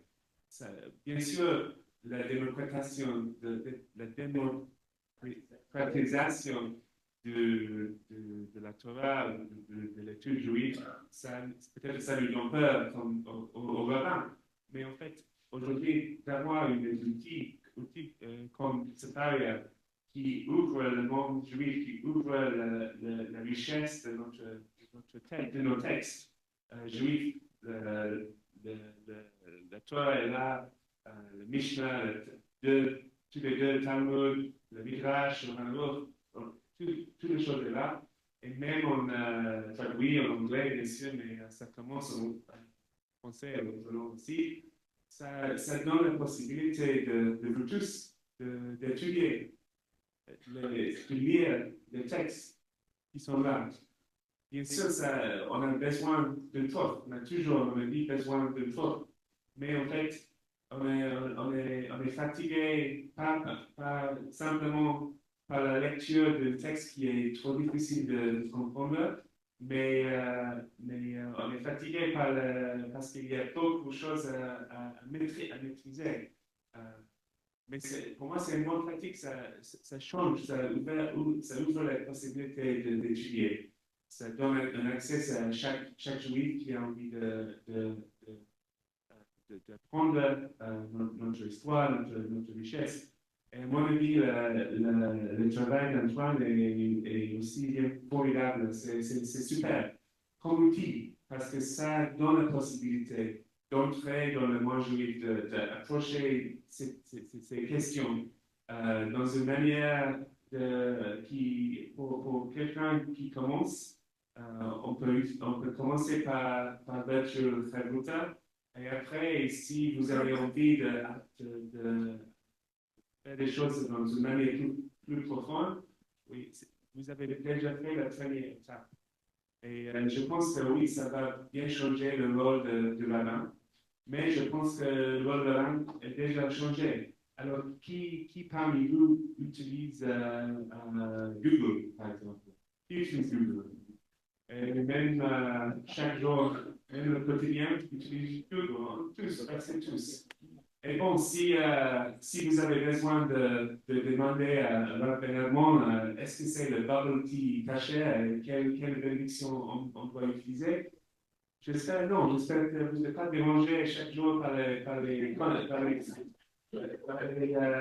bien sûr, la démocratisation de la Torah, de l'étude juive, peut-être ça lui donne peur comme au rabbin. Mais en fait, aujourd'hui, d'avoir des outils comme Sefaria qui ouvrent le monde juif, qui ouvrent la richesse de de nos textes juifs, la Torah est là, le Mishnah, tous les deux Talmud, le Midrash, le Hanoch, toutes les choses sont là. Et même on traduit en anglais, bien sûr, mais ça commence en français et en wolof aussi. Ça donne la possibilité de vous tous d'étudier, de lire les textes qui sont là. Bien sûr, on a besoin de toi. On a toujours, on a dit, besoin de toi. Mais en fait, on est fatigué, pas simplement par la lecture de texte qui est trop difficile de comprendre, mais on est fatigué parce qu'il y a beaucoup de choses à maîtriser. Euh, mais pour moi, c'est une bonne pratique, ça change, ça ouvre la possibilité d'étudier. Ça donne un accès à chaque juif qui a envie d'apprendre notre histoire, notre richesse. Et à mon avis, le travail d'Antoine est aussi formidable. C'est super comme outil parce que ça donne la possibilité d'entrer dans le monde juif, d'approcher ces questions dans une manière pour quelqu'un qui commence. On peut commencer par Virtual Chavruta. Et après, si vous avez envie de faire des choses dans une manière plus profonde, oui, vous avez déjà fait la première étape. Et je pense que oui, ça va bien changer le rôle de la langue, mais je pense que le rôle de la langue est déjà changé. Alors, qui parmi vous utilise Google, par exemple? Qui utilise Google? Et même chaque jour, même le quotidien, utilise Google, hein? Tous, presque tous. Et bon, si vous avez besoin de demander à Robert Hermon, est-ce que c'est le bubble tea caché, quelle bénédiction on doit utiliser? J'espère non, j'espère que vous n'êtes pas dérangé chaque jour par les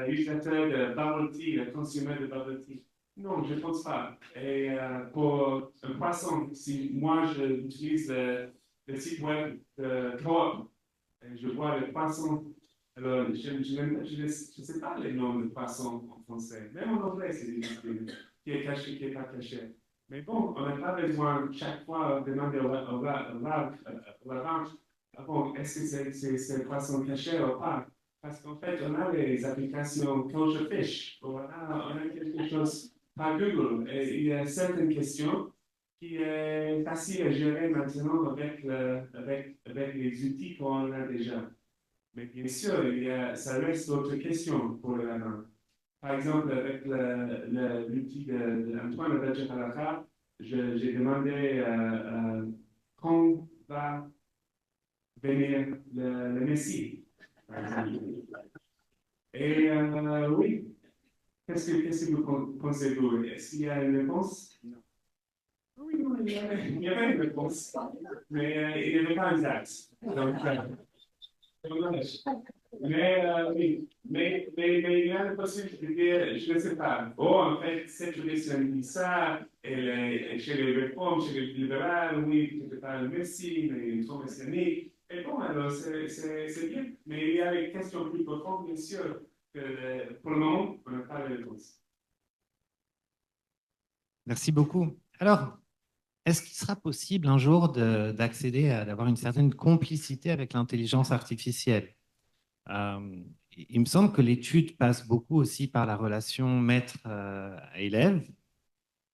utilisateurs de bubble tea, les consommateurs de bubble tea. Non, je ne pense pas. Et pour un poisson, si moi j'utilise le site web de Coop, et je vois le poisson. Alors, je ne sais pas les noms de poissons en français. Même en anglais, c'est difficile. Qui est caché, qui n'est pas caché. Mais bon, on n'a pas besoin chaque fois de demander au vente, bon, est-ce que c'est poisson caché ou pas? Parce qu'en fait, on a les applications Kosher Fish. On a quelque chose par Google. Et il y a certaines questions qui est facile à gérer maintenant avec les outils qu'on a déjà. Mais bien sûr, ça reste d'autres questions pour le Laban. Par exemple, avec l'outil d'Antoine de Belger Halakha, j'ai demandé quand va venir le Messie. Et oui, qu'est-ce que vous pensez, vous? Est-ce qu'il y a une réponse? Non. Oui, non, il y avait une réponse, mais il n'y avait pas exact. Donc, dommage. Oui, mais il y a une possibilité de dire, je ne sais pas. Oh, en fait, cette tradition dit ça, et chez les réformes, chez les libéraux, oui, quelque part le Messie, mais ils sont messianiques. Et bon, alors, c'est bien. Mais il y a des questions plus profondes, bien sûr, que pour le moment, on n'a pas de réponse. Merci beaucoup. Alors, est-ce qu'il sera possible un jour d'accéder d'avoir une certaine complicité avec l'intelligence artificielle? Il me semble que l'étude passe beaucoup aussi par la relation maître-élève.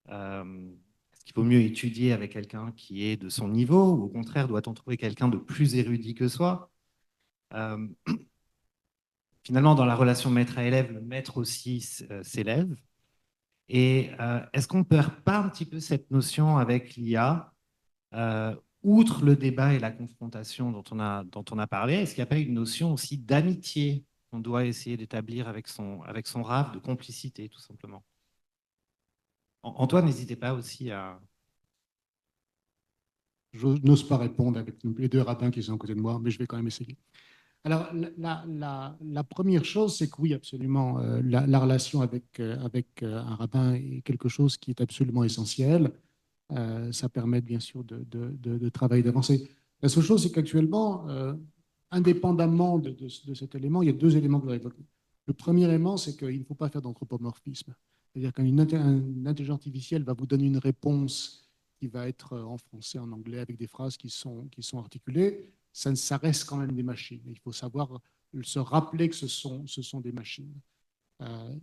Est-ce qu'il vaut mieux étudier avec quelqu'un qui est de son niveau ou au contraire, doit-on trouver quelqu'un de plus érudit que soi? Finalement, dans la relation maître à élève, le maître aussi s'élève. Et est-ce qu'on ne perd pas un petit peu cette notion avec l'IA, outre le débat et la confrontation dont on a parlé, est-ce qu'il n'y a pas une notion aussi d'amitié qu'on doit essayer d'établir avec son RAV, de complicité, tout simplement? Antoine, n'hésitez pas aussi à... Je n'ose pas répondre avec les deux rabbins qui sont à côté de moi, mais je vais quand même essayer. Alors, la première chose, c'est que oui, absolument, la relation avec un rabbin est quelque chose qui est absolument essentiel. Ça permet bien sûr de travailler, d'avancer. La seule chose, c'est qu'actuellement, indépendamment de cet élément, il y a deux éléments que je voudrais évoquer. Le premier élément, c'est qu'il ne faut pas faire d'anthropomorphisme. C'est-à-dire qu'une intelligence artificielle va vous donner une réponse qui va être en français, en anglais, avec des phrases qui sont articulées. Ça reste quand même des machines. Il faut savoir se rappeler que ce sont des machines.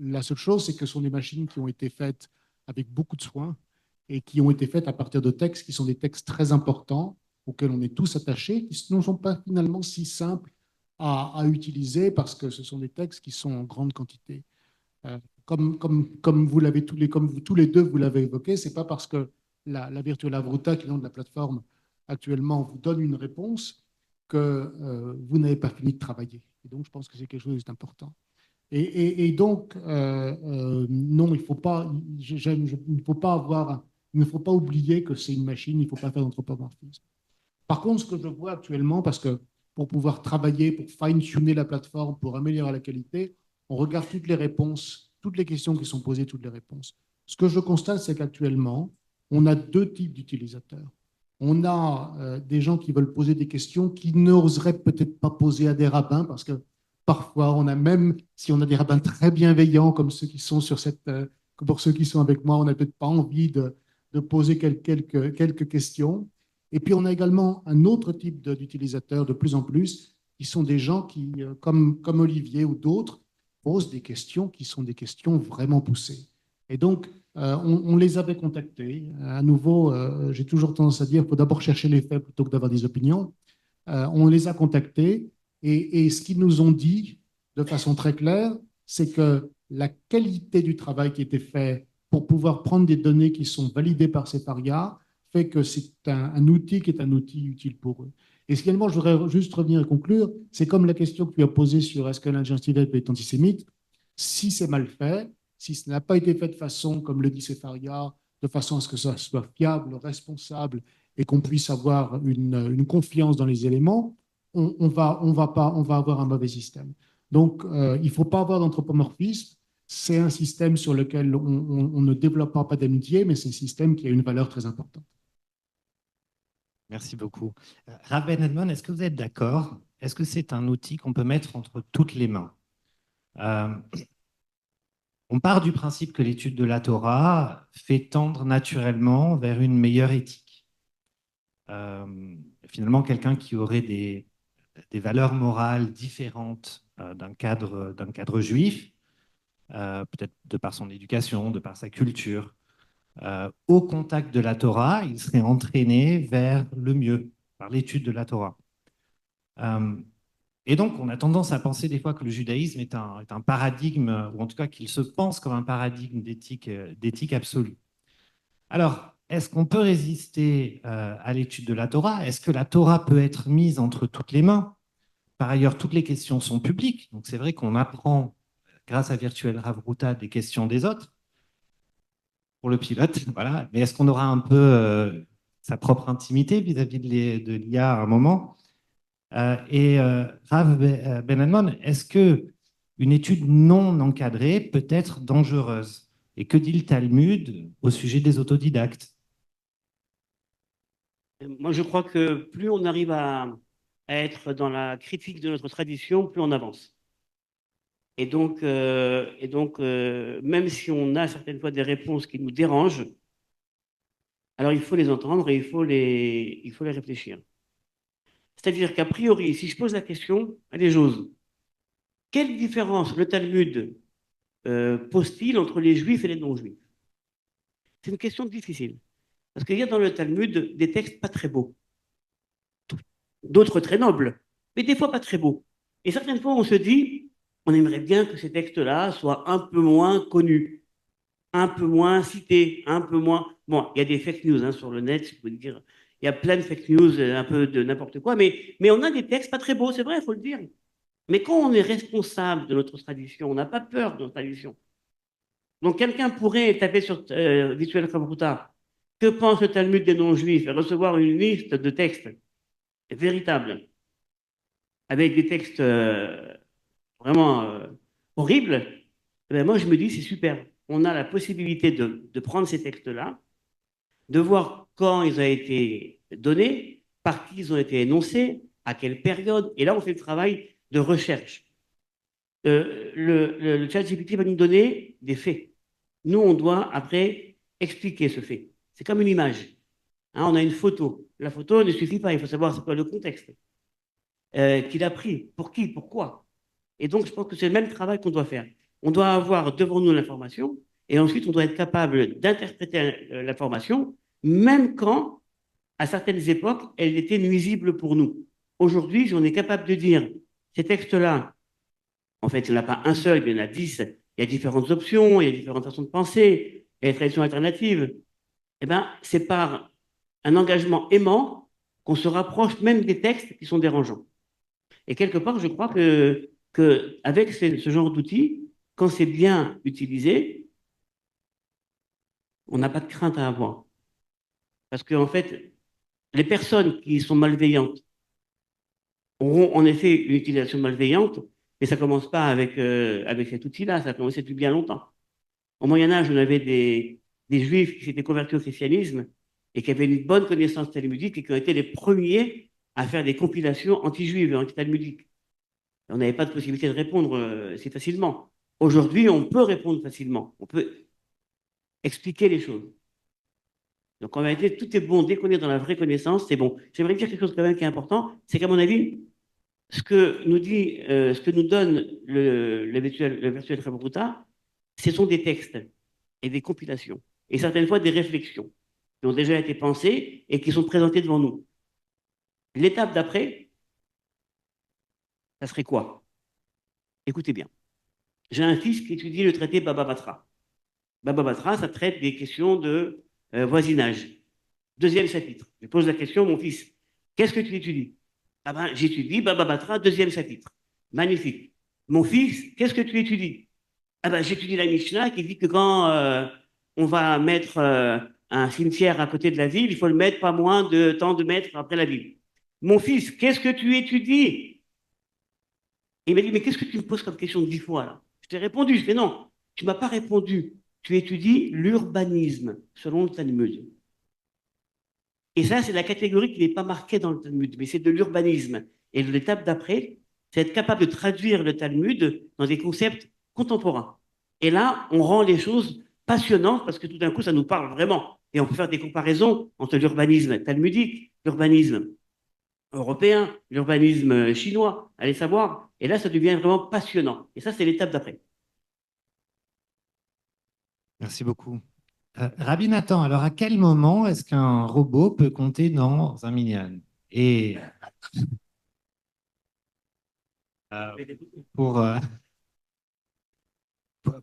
La seule chose, c'est que ce sont des machines qui ont été faites avec beaucoup de soin et qui ont été faites à partir de textes qui sont des textes très importants, auxquels on est tous attachés, qui ne sont pas finalement si simples à utiliser parce que ce sont des textes qui sont en grande quantité. Comme vous l'avez tous les deux vous l'avez évoqué, c'est pas parce que la Virtual Avruta, qui est le nom de la plateforme actuellement, vous donne une réponse que vous n'avez pas fini de travailler. Et donc, je pense que c'est quelque chose d'important. Et donc, non, il ne faut pas oublier que c'est une machine, il ne faut pas faire d'anthropomorphisme. Par contre, ce que je vois actuellement, parce que pour pouvoir travailler, pour fine-tuner la plateforme, pour améliorer la qualité, on regarde toutes les réponses, toutes les questions qui sont posées, toutes les réponses. Ce que je constate, c'est qu'actuellement, on a deux types d'utilisateurs. On a des gens qui veulent poser des questions qui n'oseraient peut-être pas poser à des rabbins, parce que parfois, on a même, si on a des rabbins très bienveillants, comme ceux qui sont sur cette, pour ceux qui sont avec moi, on n'a peut-être pas envie de poser quelques questions. Et puis, on a également un autre type d'utilisateurs de plus en plus, qui sont des gens qui, comme Olivier ou d'autres, posent des questions qui sont des questions vraiment poussées. Et donc, on les avait contactés. À nouveau, j'ai toujours tendance à dire qu'il faut d'abord chercher les faits plutôt que d'avoir des opinions. On les a contactés et ce qu'ils nous ont dit de façon très claire, c'est que la qualité du travail qui était fait pour pouvoir prendre des données qui sont validées par Sefaria fait que c'est un outil qui est un outil utile pour eux. Et également, je voudrais juste revenir et conclure, c'est comme la question que tu as posée sur est-ce que l'injustice est antisémite. Si c'est mal fait, si ce n'a pas été fait de façon, comme le dit Sefaria, de façon à ce que ça soit fiable, responsable et qu'on puisse avoir une confiance dans les éléments, on va avoir un mauvais système. Donc, il ne faut pas avoir d'anthropomorphisme. C'est un système sur lequel on ne développera pas d'amitié, mais c'est un système qui a une valeur très importante. Merci beaucoup. Rav Ben Edmond, est-ce que vous êtes d'accord? Est-ce que c'est un outil qu'on peut mettre entre toutes les mains? On part du principe que l'étude de la Torah fait tendre naturellement vers une meilleure éthique. Finalement, quelqu'un qui aurait des valeurs morales différentes d'un cadre juif, peut-être de par son éducation, de par sa culture, au contact de la Torah, il serait entraîné vers le mieux, par l'étude de la Torah. Et donc, on a tendance à penser des fois que le judaïsme est un paradigme, ou en tout cas qu'il se pense comme un paradigme d'éthique absolue. Alors, est-ce qu'on peut résister à l'étude de la Torah? Est-ce que la Torah peut être mise entre toutes les mains? Par ailleurs, toutes les questions sont publiques, donc c'est vrai qu'on apprend, grâce à Virtual Ravruta, des questions des autres, pour le pilote, voilà. Mais est-ce qu'on aura un peu sa propre intimité vis-à-vis de l'IA à un moment? Rav Ben Edmond, est-ce que une étude non encadrée peut être dangereuse? Et que dit le Talmud au sujet des autodidactes? Moi, je crois que plus on arrive à être dans la critique de notre tradition, plus on avance. Et donc, même si on a certaines fois des réponses qui nous dérangent, alors il faut les entendre et il faut les réfléchir. C'est-à-dire qu'a priori, si je pose la question, elle est j'ose. Quelle différence le Talmud pose-t-il entre les juifs et les non-juifs? C'est une question difficile. Parce qu'il y a dans le Talmud des textes pas très beaux, d'autres très nobles, mais des fois pas très beaux. Et certaines fois, on se dit, on aimerait bien que ces textes-là soient un peu moins connus, un peu moins cités, un peu moins... Bon, il y a des fake news sur le net, je peux dire. Il y a plein de fake news, un peu de n'importe quoi, mais on a des textes pas très beaux, c'est vrai, il faut le dire. Mais quand on est responsable de notre tradition, on n'a pas peur de notre tradition. Donc quelqu'un pourrait taper sur Visual Kabruta, que pense le Talmud des non-juifs, et recevoir une liste de textes véritables, avec des textes vraiment horribles. Eh bien, moi je me dis c'est super. On a la possibilité de prendre ces textes-là, de voir quand ils ont été donnés, par qui ils ont été énoncés, à quelle période, et là on fait le travail de recherche. Le ChatGPT va nous donner des faits. Nous, on doit après expliquer ce fait. C'est comme une image. Hein, on a une photo. La photo ne suffit pas, il faut savoir c'est quoi le contexte. Qu'il a pris, pour qui, pourquoi. Et donc, je pense que c'est le même travail qu'on doit faire. On doit avoir devant nous l'information et ensuite, on doit être capable d'interpréter l'information, même quand, à certaines époques, elle était nuisible pour nous. Aujourd'hui, on est capable de dire ces textes-là, en fait, il n'y en a pas un seul, mais il y en a 10. Il y a différentes options, il y a différentes façons de penser, il y a des traditions alternatives. eh ben, c'est par un engagement aimant qu'on se rapproche même des textes qui sont dérangeants. Et quelque part, je crois que avec ce genre d'outils, quand c'est bien utilisé, on n'a pas de crainte à avoir. Parce qu'en fait, les personnes qui sont malveillantes auront en effet une utilisation malveillante, mais ça ne commence pas avec cet outil-là, ça a commencé depuis bien longtemps. Au Moyen Âge, on avait des juifs qui s'étaient convertis au christianisme et qui avaient une bonne connaissance talmudique et qui ont été les premiers à faire des compilations anti-juives et anti-talmudiques. On n'avait pas de possibilité de répondre si facilement. Aujourd'hui, on peut répondre facilement. On peut expliquer les choses. Donc, en réalité, tout est bon. Dès qu'on est dans la vraie connaissance, c'est bon. J'aimerais dire quelque chose quand même qui est important, c'est qu'à mon avis, ce que nous donne le virtuel Rabruta, ce sont des textes et des compilations, et certaines fois des réflexions qui ont déjà été pensées et qui sont présentées devant nous. L'étape d'après, ça serait quoi? Écoutez bien. J'ai un fils qui étudie le traité Baba Batra. Baba Batra, ça traite des questions de voisinage. Deuxième chapitre. Je pose la question, mon fils, qu'est-ce que tu étudies? Ah ben, j'étudie Baba Batra, deuxième chapitre. Magnifique. Mon fils, qu'est-ce que tu étudies? Ah ben, j'étudie la Mishnah qui dit que quand on va mettre un cimetière à côté de la ville, il faut le mettre pas moins de tant de mètres après la ville. Mon fils, qu'est-ce que tu étudies? Il m'a dit, mais qu'est-ce que tu me poses comme question 10 fois là? Je t'ai répondu, je fais non, tu m'as pas répondu. Tu étudies l'urbanisme selon le Talmud. Et ça, c'est la catégorie qui n'est pas marquée dans le Talmud, mais c'est de l'urbanisme. Et l'étape d'après, c'est être capable de traduire le Talmud dans des concepts contemporains. Et là, on rend les choses passionnantes parce que tout d'un coup, ça nous parle vraiment. Et on peut faire des comparaisons entre l'urbanisme talmudique, l'urbanisme européen, l'urbanisme chinois, allez savoir. Et là, ça devient vraiment passionnant. Et ça, c'est l'étape d'après. Merci beaucoup. Rabbi Nathan, alors à quel moment est-ce qu'un robot peut compter dans un minyan? Et euh, pour, euh,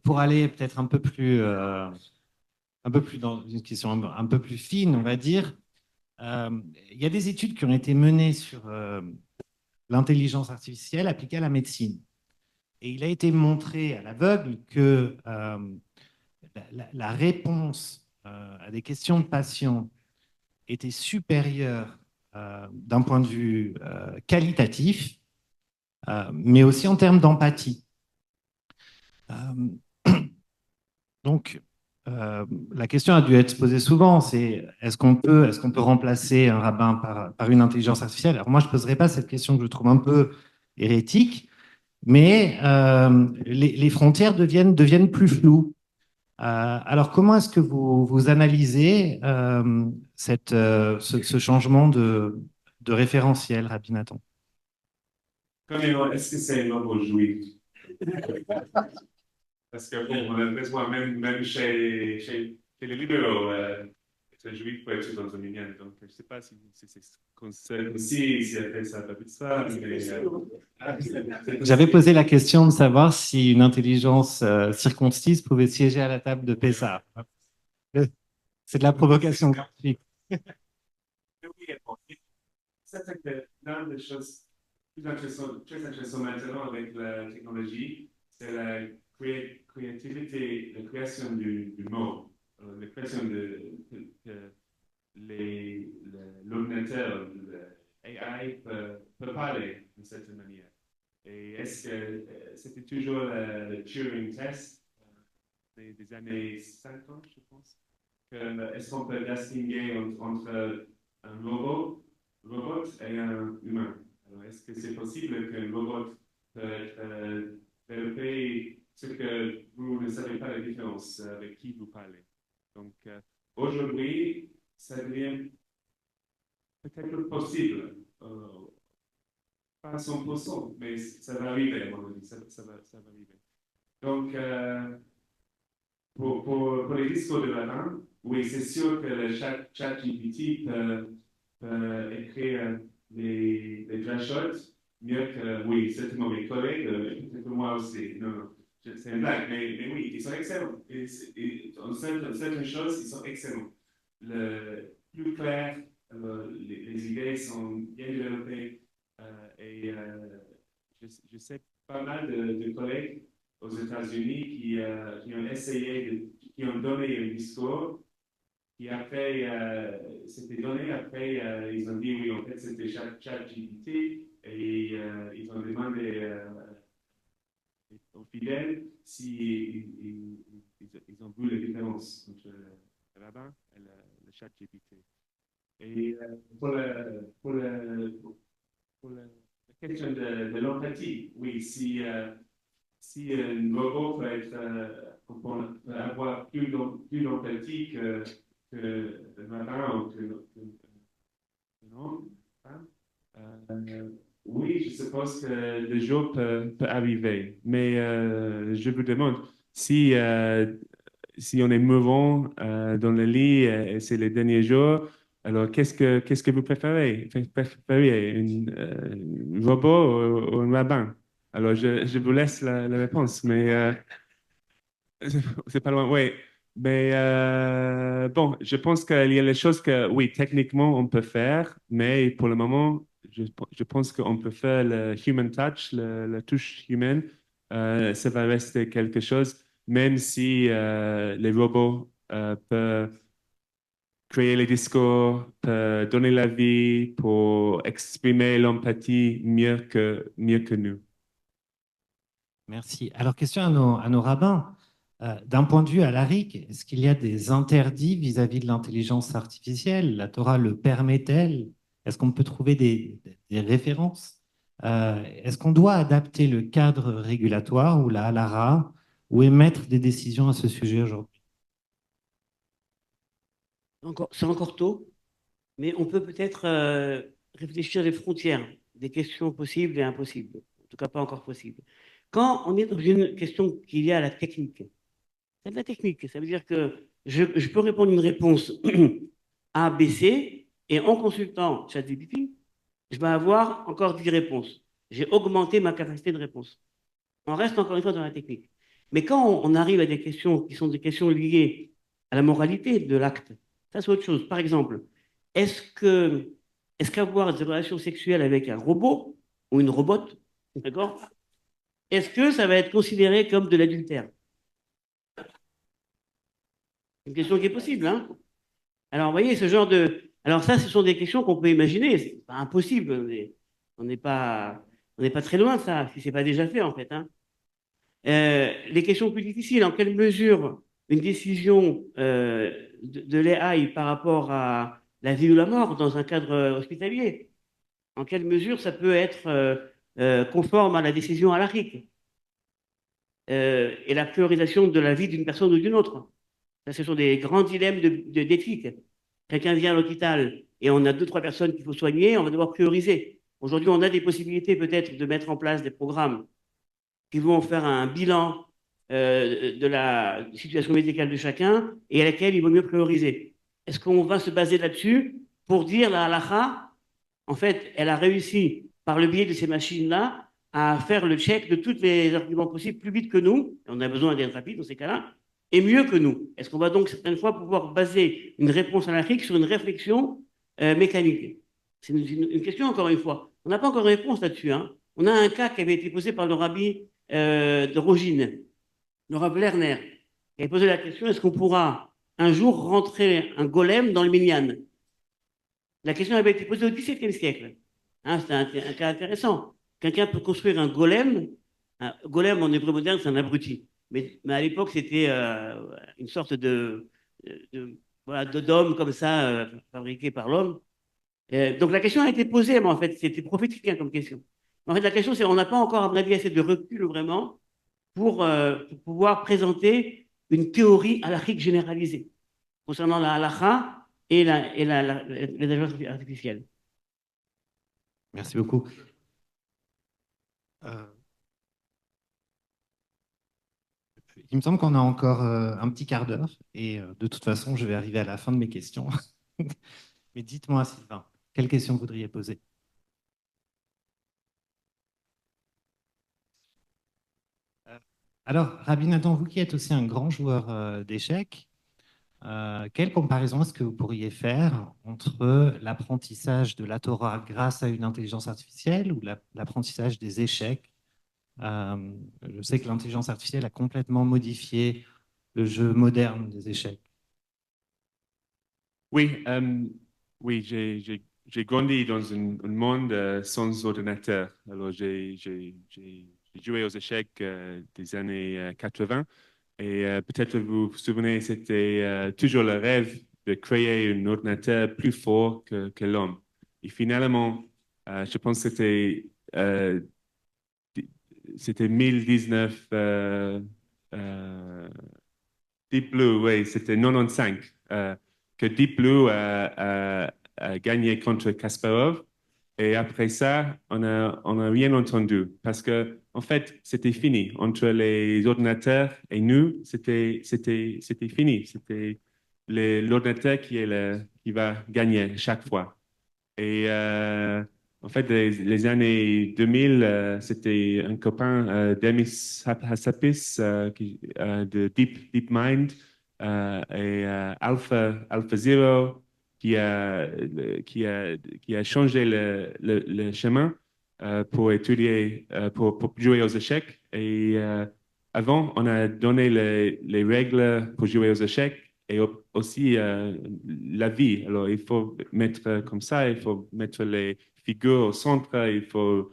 pour aller peut-être un peu plus dans une question un peu plus fine, on va dire, il y a des études qui ont été menées sur l'intelligence artificielle appliquée à la médecine. Et il a été montré à l'aveugle que la réponse à des questions de patients était supérieure d'un point de vue qualitatif, mais aussi en termes d'empathie. Donc, la question a dû être posée souvent, c'est est-ce qu'on peut remplacer un rabbin par une intelligence artificielle? Alors moi, je ne poserai pas cette question que je trouve un peu hérétique, mais les frontières deviennent plus floues. Alors, comment est-ce que vous analysez ce changement de référentiel, Rabbi Nathan? Est-ce que c'est un robot juif? Parce que bon, on a l'impression, même chez les libéraux, être juif peut être dans un minyan. Donc, je ne sais pas si c'est conseil aussi, si après ça va plus ça. J'avais posé la question de savoir si une intelligence circoncise pouvait siéger à la table de Pessah. C'est de la provocation graphique. Ça, c'est que l'une des choses très intéressantes maintenant avec la technologie, c'est la créativité, la création du mot, la création de l'ordinateur, l'AI peut parler d'une certaine manière. Et est-ce que c'était toujours le Turing test des années 50, je pense? Est-ce qu'on peut distinguer entre un robot et un humain? Alors, est-ce que c'est possible qu'un robot peut être développé ce que vous ne savez pas la différence avec qui vous parlez? Donc, aujourd'hui, ça devient peut-être possible. Pas à 100%, mais ça va arriver, à mon avis. Ça va arriver. Donc, pour les discours de latin, oui, c'est sûr que le chat GPT peut écrire les drafts mieux que, oui, certainement mes collègues, peut-être moi aussi. Non, non, c'est une blague, mais oui, ils sont excellents. En certaines choses, ils sont excellents. le plus clair, les idées sont bien développées je sais pas mal de collègues aux États-Unis qui ont essayé, qui ont donné un discours qui après, c'était donné, après, ils ont dit oui, en fait, c'était ChatGPT et ils ont demandé aux fidèles si ils ont vu la différence entre le rabbin et le ChatGPT. Et pour la question de l'empathie, oui, si un robot peut être, peut avoir plus d'empathie que le matin ou que l'homme, hein, oui, je suppose que le jour peut arriver. Mais je vous demande, si on est mouvant dans le lit et c'est les derniers jours, alors qu'est-ce que vous préférez? Vous préférez un robot ou un rabbin? Alors je vous laisse la réponse, mais c'est pas loin. Oui, mais bon, je pense qu'il y a les choses que, oui, techniquement on peut faire, mais pour le moment, je pense qu'on peut faire le human touch, la touche humaine. Ça va rester quelque chose même si les robots peuvent créer les discours, peuvent donner la vie pour exprimer l'empathie mieux que nous. Merci. Alors, question à nos rabbins. D'un point de vue alarique, est-ce qu'il y a des interdits vis-à-vis de l'intelligence artificielle? La Torah le permet-elle? Est-ce qu'on peut trouver des références? Est-ce qu'on doit adapter le cadre régulatoire ou la halara ou émettre des décisions à ce sujet aujourd'hui? C'est encore tôt, mais on peut peut-être réfléchir les frontières des questions possibles et impossibles. En tout cas, pas encore possibles. Quand on est dans une question qui est liée à la technique, c'est de la technique. Ça veut dire que je peux répondre une réponse A, B, C, et en consultant ChatGPT, je vais avoir encore 10 réponses. J'ai augmenté ma capacité de réponse. On reste encore une fois dans la technique. Mais quand on arrive à des questions qui sont des questions liées à la moralité de l'acte, ça c'est autre chose. Par exemple, est-ce que est-ce qu'avoir des relations sexuelles avec un robot ou une robote, d'accord, est-ce que ça va être considéré comme de l'adultère? C'est une question qui est possible, hein? Alors, vous voyez, ce genre de... Alors ça, ce sont des questions qu'on peut imaginer. C'est pas impossible. On n'est pas, on n'est pas très loin de ça, si ce n'est pas déjà fait, en fait, hein. Les questions plus difficiles, en quelle mesure une décision de l'AI par rapport à la vie ou la mort dans un cadre hospitalier, en quelle mesure ça peut être conforme à la décision alarique et la priorisation de la vie d'une personne ou d'une autre. Ça, ce sont des grands dilemmes d'éthique. Quelqu'un vient à l'hôpital et on a deux, trois personnes qu'il faut soigner, on va devoir prioriser. Aujourd'hui, on a des possibilités peut-être de mettre en place des programmes qui vont faire un bilan de la situation médicale de chacun et à laquelle il vaut mieux prioriser. Est-ce qu'on va se baser là-dessus pour dire la halakha, en fait, elle a réussi par le biais de ces machines-là à faire le check de tous les arguments possibles plus vite que nous, et on a besoin d'être rapide dans ces cas-là, et mieux que nous. Est-ce qu'on va donc certaines fois pouvoir baser une réponse anarchique sur une réflexion mécanique? C'est une question, encore une fois. On n'a pas encore de réponse là-dessus, hein. On a un cas qui avait été posé par le rabbi de Rogine, le rabbi Lerner, qui avait posé la question, est-ce qu'on pourra un jour rentrer un golem dans le minyan? La question avait été posée au XVIIe siècle. Hein, c'est un cas intéressant. Quelqu'un peut construire un golem. Un golem en hébreu moderne, c'est un abruti. Mais à l'époque, c'était une sorte voilà, d'homme comme ça, fabriqué par l'homme. Donc la question a été posée, mais en fait, c'était prophétique hein, comme question. En fait, la question, c'est on n'a pas encore, à mon avis, assez de recul vraiment pour pouvoir présenter une théorie halachique généralisée concernant la halakha et l'intelligence artificielle. Merci beaucoup. Euh, il me semble qu'on a encore un petit quart d'heure et de toute façon, je vais arriver à la fin de mes questions. Mais dites-moi, Sylvain, quelle question voudriez poser? Alors, Rabbi Nathan, vous qui êtes aussi un grand joueur d'échecs, quelle comparaison est-ce que vous pourriez faire entre l'apprentissage de la Torah grâce à une intelligence artificielle ou l'apprentissage des échecs? Je sais que l'intelligence artificielle a complètement modifié le jeu moderne des échecs. Oui, oui, j'ai grandi dans un monde sans ordinateur. Alors, j'ai joué aux échecs des années 80 et peut-être vous vous souvenez, c'était toujours le rêve de créer un ordinateur plus fort que l'homme. Et finalement, je pense que euh, c'était 1019 Deep Blue, oui, c'était 95 que Deep Blue a gagné contre Kasparov. Et après ça, on a rien entendu parce que, en fait, c'était fini. Entre les ordinateurs et nous, c'était fini. C'était l'ordinateur qui va gagner chaque fois. Et en fait, les années 2000, c'était un copain Demis Hassapis de DeepMind et Alpha Zero qui a changé le chemin pour étudier, pour jouer aux échecs. Et avant, on a donné les règles pour jouer aux échecs et aussi la vie. Alors, il faut mettre comme ça, il faut mettre les figures au centre, il faut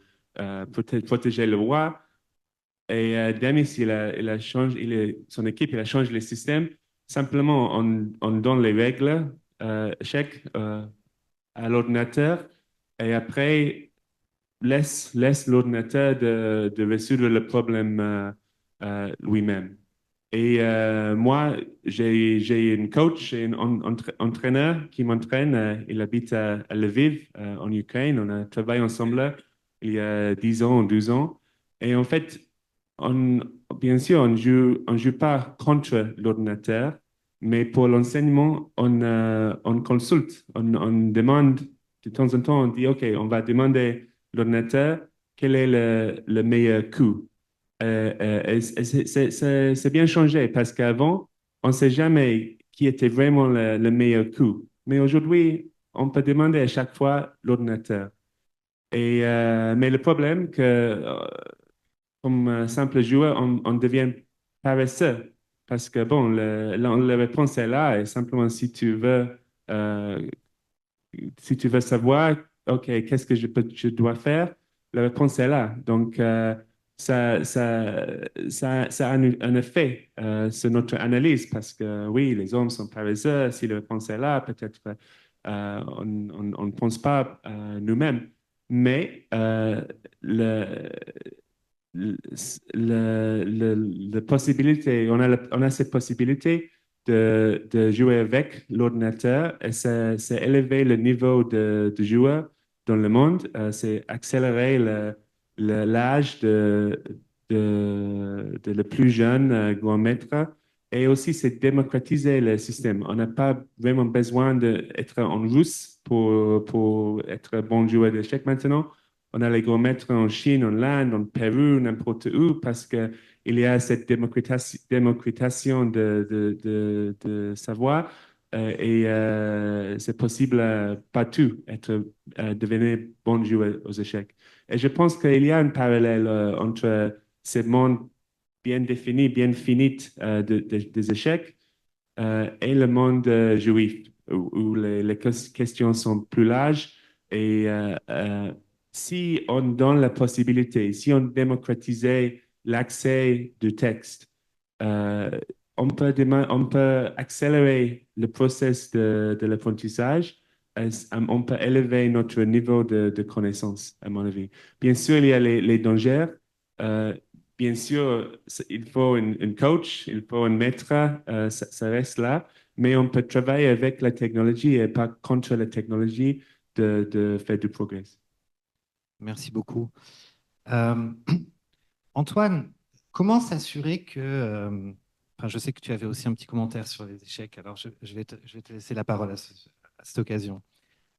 protéger le roi. Et Demis, il a changé, son équipe, il a changé le système. Simplement, on donne les règles, chèques à l'ordinateur et après, laisse l'ordinateur de résoudre le problème lui-même. Et moi, j'ai une coach et un entraîneur qui m'entraîne. Il habite à Lviv, en Ukraine. On a travaillé ensemble il y a 10 ans, 12 ans. Et en fait, on, bien sûr, on joue pas contre l'ordinateur, mais pour l'enseignement, on consulte, on demande de temps en temps, on dit, OK, on va demander l'ordinateur quel est le meilleur coup. C'est bien changé parce qu'avant, on ne sait jamais qui était vraiment le meilleur coup. Mais aujourd'hui, on peut demander à chaque fois l'ordinateur. Et, mais le problème que, comme simple joueur, on devient paresseux parce que bon, la réponse est là et simplement euh, si tu veux savoir, OK, qu'est-ce que je dois faire, la réponse est là. Donc, ça, ça, ça a un effet sur notre analyse parce que oui, les hommes sont paresseux. Si la réponse est là, peut-être on ne pense pas nous-mêmes. Mais le, possibilité, on a cette possibilité de jouer avec l'ordinateur et c'est élever le niveau de joueur dans le monde, c'est accélérer l'âge de le plus jeune grand maître et aussi c'est démocratiser le système. On n'a pas vraiment besoin d'être en russe pour être bon joueur d'échecs maintenant. On a les grands maîtres en Chine, en Inde, en Pérou, n'importe où, parce qu'il y a cette démocratisation de savoir et c'est possible partout devenir bon joueur aux échecs. Et je pense qu'il y a un parallèle entre ces mondes bien définis, bien finis des échecs et le monde juif, où les questions sont plus larges et si on donne la possibilité, si on démocratisait l'accès du texte, euh, on peut accélérer le processus de l'apprentissage, on peut élever notre niveau de connaissance, à mon avis. Bien sûr, il y a les dangers. Euh, Bien sûr, il faut un coach, il faut un maître, ça reste là, mais on peut travailler avec la technologie et pas contre la technologie de faire du progrès. Merci beaucoup. Euh, Antoine, comment s'assurer que... enfin, je sais que tu avais aussi un petit commentaire sur les échecs, alors je vais te laisser la parole à cette occasion.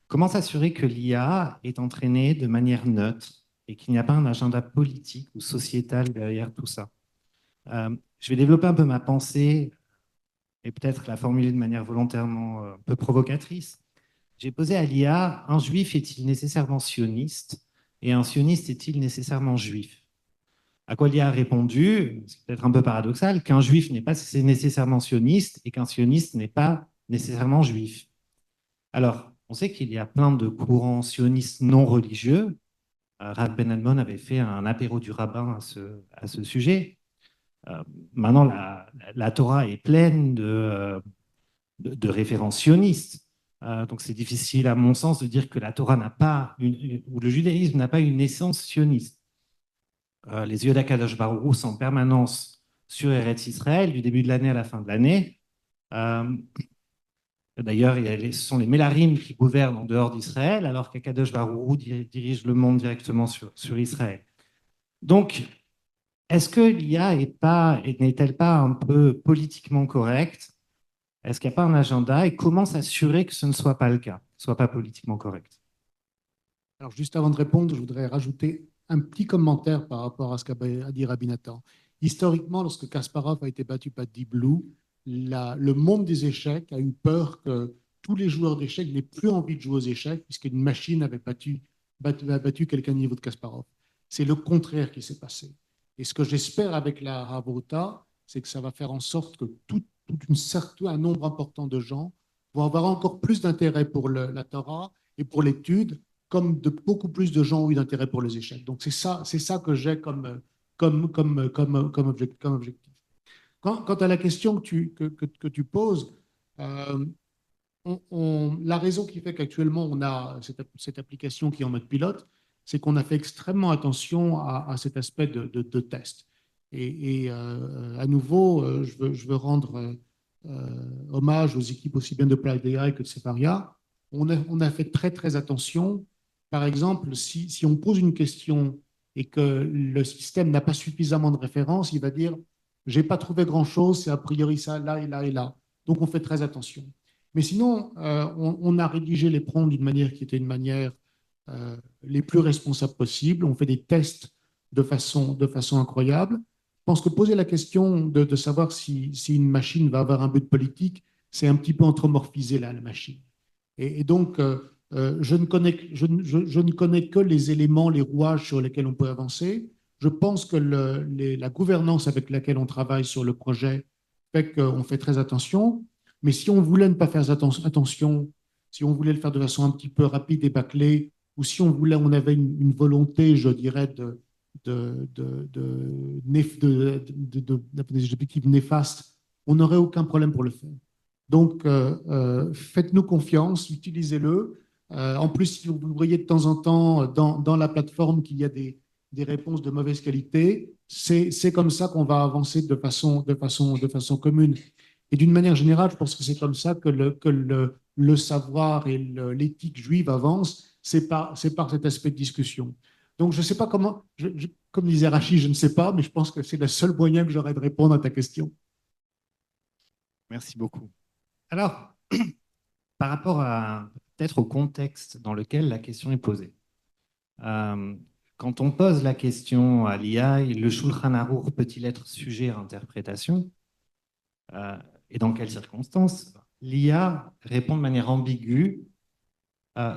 Comment s'assurer que l'IA est entraînée de manière neutre et qu'il n'y a pas un agenda politique ou sociétal derrière tout ça? Je vais développer un peu ma pensée et peut-être la formuler de manière volontairement un peu provocatrice. J'ai posé à l'IA, un juif est-il nécessairement sioniste et un sioniste est-il nécessairement juif? À quoi l'IA a répondu, c'est peut-être un peu paradoxal, qu'un juif n'est pas nécessairement sioniste et qu'un sioniste n'est pas nécessairement juif. Alors, on sait qu'il y a plein de courants sionistes non religieux. Rav Ben Admon avait fait un apéro du rabbin à ce sujet. Maintenant, la Torah est pleine de références sionistes. Donc c'est difficile, à mon sens, de dire que la Torah n'a pas, ou le judaïsme n'a pas une essence sioniste. Les yeux d'Akadosh Baruch Hu sont en permanence sur Eretz Israël, du début de l'année à la fin de l'année. D'ailleurs, ce sont les Mélarim qui gouvernent en dehors d'Israël, alors qu'Akadosh Baruch Hu dirige le monde directement sur Israël. Donc, est-ce que l'IA n'est-elle pas un peu politiquement correcte? Est-ce qu'il n'y a pas un agenda? Et comment s'assurer que ce ne soit pas le cas, que ce ne soit pas politiquement correct? Alors, juste avant de répondre, je voudrais rajouter un petit commentaire par rapport à ce qu'a dit Rabbi Nathan. Historiquement, lorsque Kasparov a été battu par Deep Blue, le monde des échecs a eu peur que tous les joueurs d'échecs n'aient plus envie de jouer aux échecs puisqu'une machine avait battu quelqu'un au niveau de Kasparov. C'est le contraire qui s'est passé. Et ce que j'espère avec la Havruta, c'est que ça va faire en sorte que un nombre important de gens vont avoir encore plus d'intérêt pour la Torah et pour l'étude, comme beaucoup plus de gens ont eu d'intérêt pour les échecs. Donc c'est ça que j'ai comme objectif. Quant à la question que tu poses, la raison qui fait qu'actuellement on a cette application qui est en mode pilote, c'est qu'on a fait extrêmement attention à cet aspect de test. Et à nouveau, je veux rendre hommage aux équipes aussi bien de Plaid AI que de Separia. On a fait très très attention. Par exemple, si on pose une question et que le système n'a pas suffisamment de références, il va dire j'ai pas trouvé grand-chose, c'est a priori ça, là et là et là. Donc on fait très attention. Mais sinon, on a rédigé les prompts d'une manière qui était une manière les plus responsables possible. On fait des tests de façon incroyable. Je pense que poser la question de savoir si une machine va avoir un but politique, c'est un petit peu anthropomorphiser la machine. Et donc, je ne connais que les éléments, les rouages sur lesquels on peut avancer. Je pense que la gouvernance avec laquelle on travaille sur le projet fait qu'on fait très attention. Mais si on voulait ne pas faire attention, si on voulait le faire de façon un petit peu rapide et bâclée, ou si on avait une volonté, je dirais, des objectifs néfastes, on n'aurait aucun problème pour le faire. Donc, faites-nous confiance, utilisez-le. En plus, si vous voyez de temps en temps dans la plateforme qu'il y a des réponses de mauvaise qualité, c'est comme ça qu'on va avancer de façon commune. Et d'une manière générale, je pense que c'est comme ça que le savoir et l'éthique juive avancent, c'est par cet aspect de discussion. Donc, je ne sais pas comment, comme disait Rachid, je ne sais pas, mais je pense que c'est le seul moyen que j'aurais de répondre à ta question. Merci beaucoup. Alors, par rapport peut-être au contexte dans lequel la question est posée. Quand on pose la question à l'IA, le Shulchan Aruch peut-il être sujet à interprétation? Et dans quelles circonstances? L'IA répond de manière ambiguë.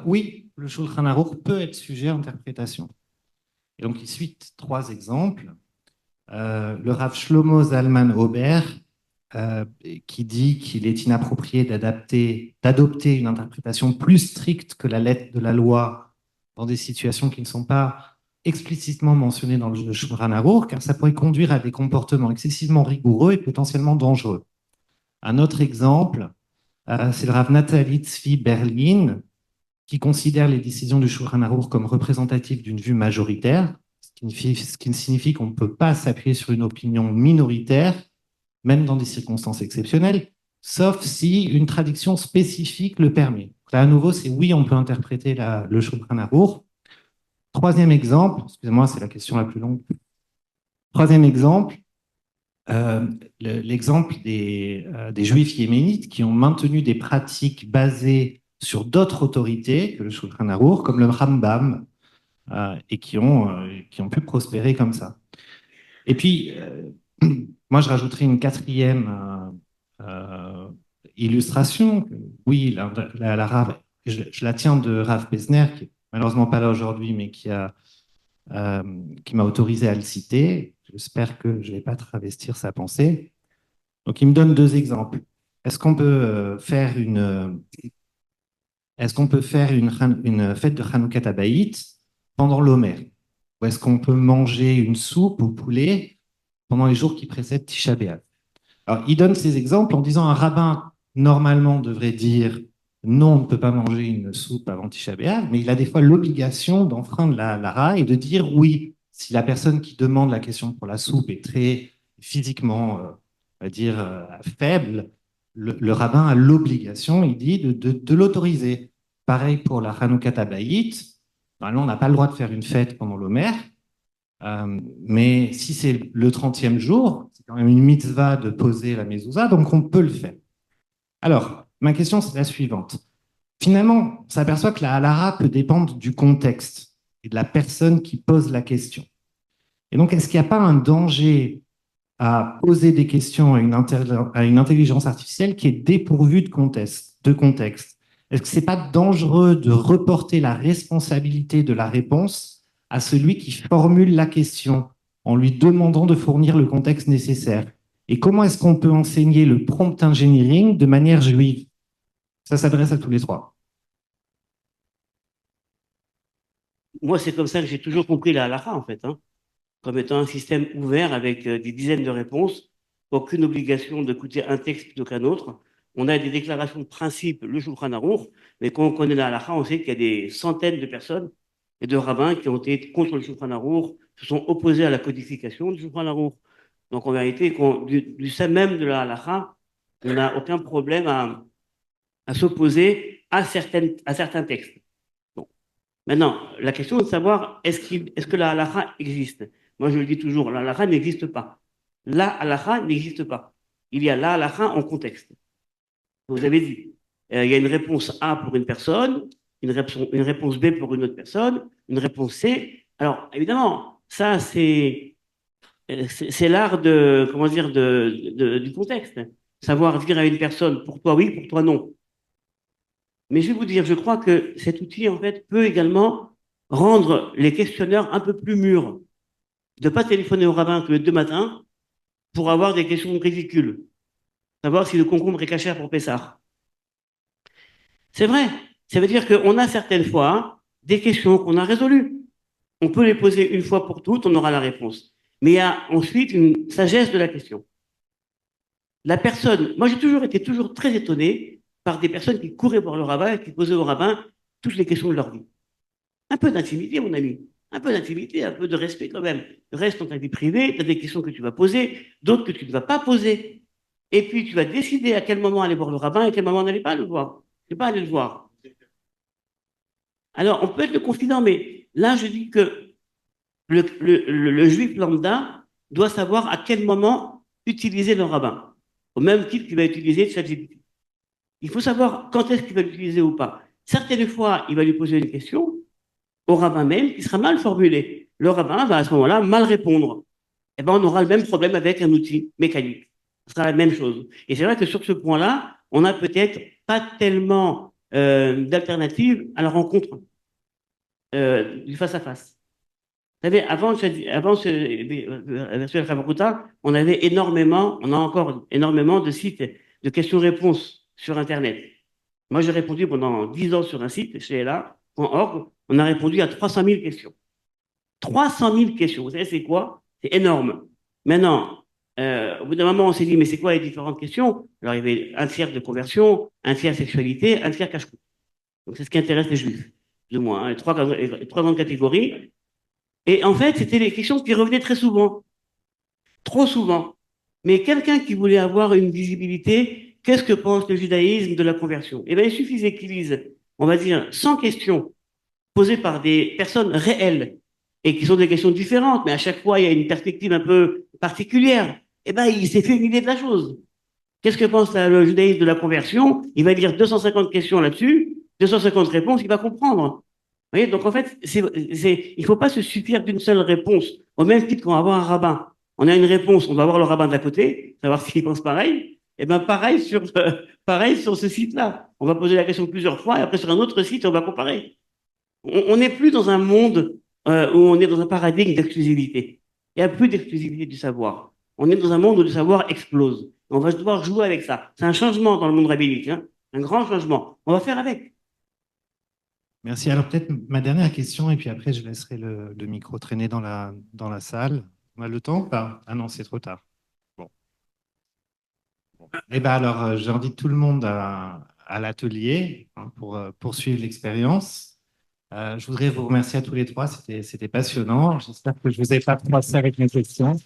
Oui, le Shulchan Aruch peut être sujet à interprétation. Et donc, il suit 3 exemples. Le Rav Shlomo Zalman Auber, qui dit qu'il est inapproprié d'adopter une interprétation plus stricte que la lettre de la loi dans des situations qui ne sont pas explicitement mentionnées dans le Shulchan Aruch, car ça pourrait conduire à des comportements excessivement rigoureux et potentiellement dangereux. Un autre exemple, c'est le Rav Nathalie Tzvi Berlin, qui considère les décisions du Shulchan Aruch comme représentatives d'une vue majoritaire, ce qui signifie qu'on ne peut pas s'appuyer sur une opinion minoritaire, même dans des circonstances exceptionnelles, sauf si une traduction spécifique le permet. Là, à nouveau, c'est oui, on peut interpréter le Shulchan Aruch. 3e exemple, excusez-moi, c'est la question la plus longue. 3e exemple, l'exemple des Juifs yéménites qui ont maintenu des pratiques basées sur d'autres autorités que le Shulchan Aruch, comme le Rambam, et qui ont pu prospérer comme ça. Et puis, moi, je rajouterai une 4e illustration. Oui, la Rav, je la tiens de Rav Pesner, qui est malheureusement pas là aujourd'hui, mais qui m'a autorisé à le citer. J'espère que je ne vais pas travestir sa pensée. Donc, il me donne deux exemples. Est-ce qu'on peut faire une fête de Hanouka Tabaït pendant l'Omer? Ou est-ce qu'on peut manger une soupe au poulet pendant les jours qui précèdent Tisha B'Av? Alors, il donne ces exemples en disant un rabbin, normalement, devrait dire non, on ne peut pas manger une soupe avant Tisha B'Av, mais il a des fois l'obligation d'enfreindre la Lara et de dire oui, si la personne qui demande la question pour la soupe est très physiquement, on va dire, faible, le rabbin a l'obligation, il dit, de l'autoriser. Pareil pour la Hanouka Tabaït. Normalement, on n'a pas le droit de faire une fête pendant l'Omer, mais si c'est le 30e jour, c'est quand même une mitzvah de poser la mezouza, donc on peut le faire. Alors, ma question, c'est la suivante. Finalement, on s'aperçoit que la halara peut dépendre du contexte et de la personne qui pose la question. Et donc, est-ce qu'il n'y a pas un danger à poser des questions à une intelligence artificielle qui est dépourvue de contexte? Est-ce que ce n'est pas dangereux de reporter la responsabilité de la réponse à celui qui formule la question en lui demandant de fournir le contexte nécessaire? Et comment est-ce qu'on peut enseigner le prompt engineering de manière juive? Ça s'adresse à tous les trois. Moi, c'est comme ça que j'ai toujours compris la halakha, en fait, hein, comme étant un système ouvert avec des dizaines de réponses, aucune obligation d'écouter un texte plutôt qu'un autre. On a des déclarations de principe, le Shulchan Aruch, mais quand on connaît la halakha, on sait qu'il y a des centaines de personnes et de rabbins qui ont été contre le Shulchan Aruch, se sont opposés à la codification du Shulchan Aruch. Donc, en vérité, du sein même de la halakha, on n'a aucun problème à s'opposer à certains textes. Bon. Maintenant, la question est de savoir est-ce que la halakha existe? Moi, je le dis toujours, la halakha n'existe pas. La halakha n'existe pas. Il y a la halakha en contexte. Vous avez dit, il y a une réponse A pour une personne, une réponse B pour une autre personne, une réponse C. Alors, évidemment, ça, c'est l'art de, comment dire, du contexte. Savoir dire à une personne, pour toi oui, pour toi non. Mais je vais vous dire, je crois que cet outil, en fait, peut également rendre les questionneurs un peu plus mûrs. De ne pas téléphoner au rabbin tous les 2 matins pour avoir des questions ridicules. Savoir si le concombre est cachère pour Pessah. C'est vrai. Ça veut dire qu'on a certaines fois des questions qu'on a résolues. On peut les poser une fois pour toutes, on aura la réponse. Mais il y a ensuite une sagesse de la question. La personne, moi j'ai toujours été très étonné par des personnes qui couraient voir le rabbin et qui posaient au rabbin toutes les questions de leur vie. Un peu d'intimité, mon ami. Un peu d'intimité, un peu de respect quand même. Reste dans ta vie privée, tu as des questions que tu vas poser, d'autres que tu ne vas pas poser. Et puis tu vas décider à quel moment aller voir le rabbin et à quel moment n'aller pas le voir. Ne pas aller le voir. Alors on peut être le confident, mais là je dis que le juif lambda doit savoir à quel moment utiliser le rabbin. Au même titre qu'il va utiliser ChatGPT. Il faut savoir quand est-ce qu'il va l'utiliser ou pas. Certaines fois, il va lui poser une question au rabbin même qui sera mal formulée. Le rabbin va à ce moment-là mal répondre. Eh ben, on aura le même problème avec un outil mécanique. Ce sera la même chose. Et c'est vrai que sur ce point-là, on n'a peut-être pas tellement d'alternatives à la rencontre du face-à-face. Vous savez, avant la version Alpha on avait on a encore énormément de sites de questions-réponses sur Internet. Moi, j'ai répondu pendant 10 ans sur un site, chez LA.org, on a répondu à 300 000 questions. 300 000 questions, vous savez, c'est quoi? C'est énorme. Maintenant, au bout d'un moment, on s'est dit, mais c'est quoi les différentes questions? Alors, il y avait un tiers de conversion, un tiers sexualité, un tiers cache-cou. Donc, c'est ce qui intéresse les juifs, plus ou moins, hein, les trois grandes catégories. Et en fait, c'était les questions qui revenaient très souvent. Trop souvent. Mais quelqu'un qui voulait avoir une visibilité, qu'est-ce que pense le judaïsme de la conversion? Eh bien, il suffisait qu'il lise, on va dire, 100 questions posées par des personnes réelles et qui sont des questions différentes, mais à chaque fois, il y a une perspective un peu particulière. Eh bien, il s'est fait une idée de la chose. Qu'est-ce que pense le judaïsme de la conversion? Il va lire 250 questions là-dessus, 250 réponses, il va comprendre. Vous voyez, donc en fait, il ne faut pas se suffire d'une seule réponse. Au même titre qu'on va avoir un rabbin. On a une réponse, on va voir le rabbin d'à côté, savoir s'il pense pareil. Et ben pareil sur ce site-là. On va poser la question plusieurs fois et après sur un autre site, on va comparer. On n'est plus dans un monde où on est dans un paradigme d'exclusivité. Il n'y a plus d'exclusivité du savoir. On est dans un monde où le savoir explose. On va devoir jouer avec ça. C'est un changement dans le monde rabbinique, hein, un grand changement. On va faire avec. Merci. Alors peut-être ma dernière question, et puis après je laisserai le micro traîner dans la salle. On a le temps ou pas? Ah non, c'est trop tard. Bon. Eh ben alors, j'invite tout le monde à l'atelier, hein, pour poursuivre l'expérience. Je voudrais vous remercier à tous les trois, c'était passionnant. J'espère que je vous ai pas froissé avec mes questions.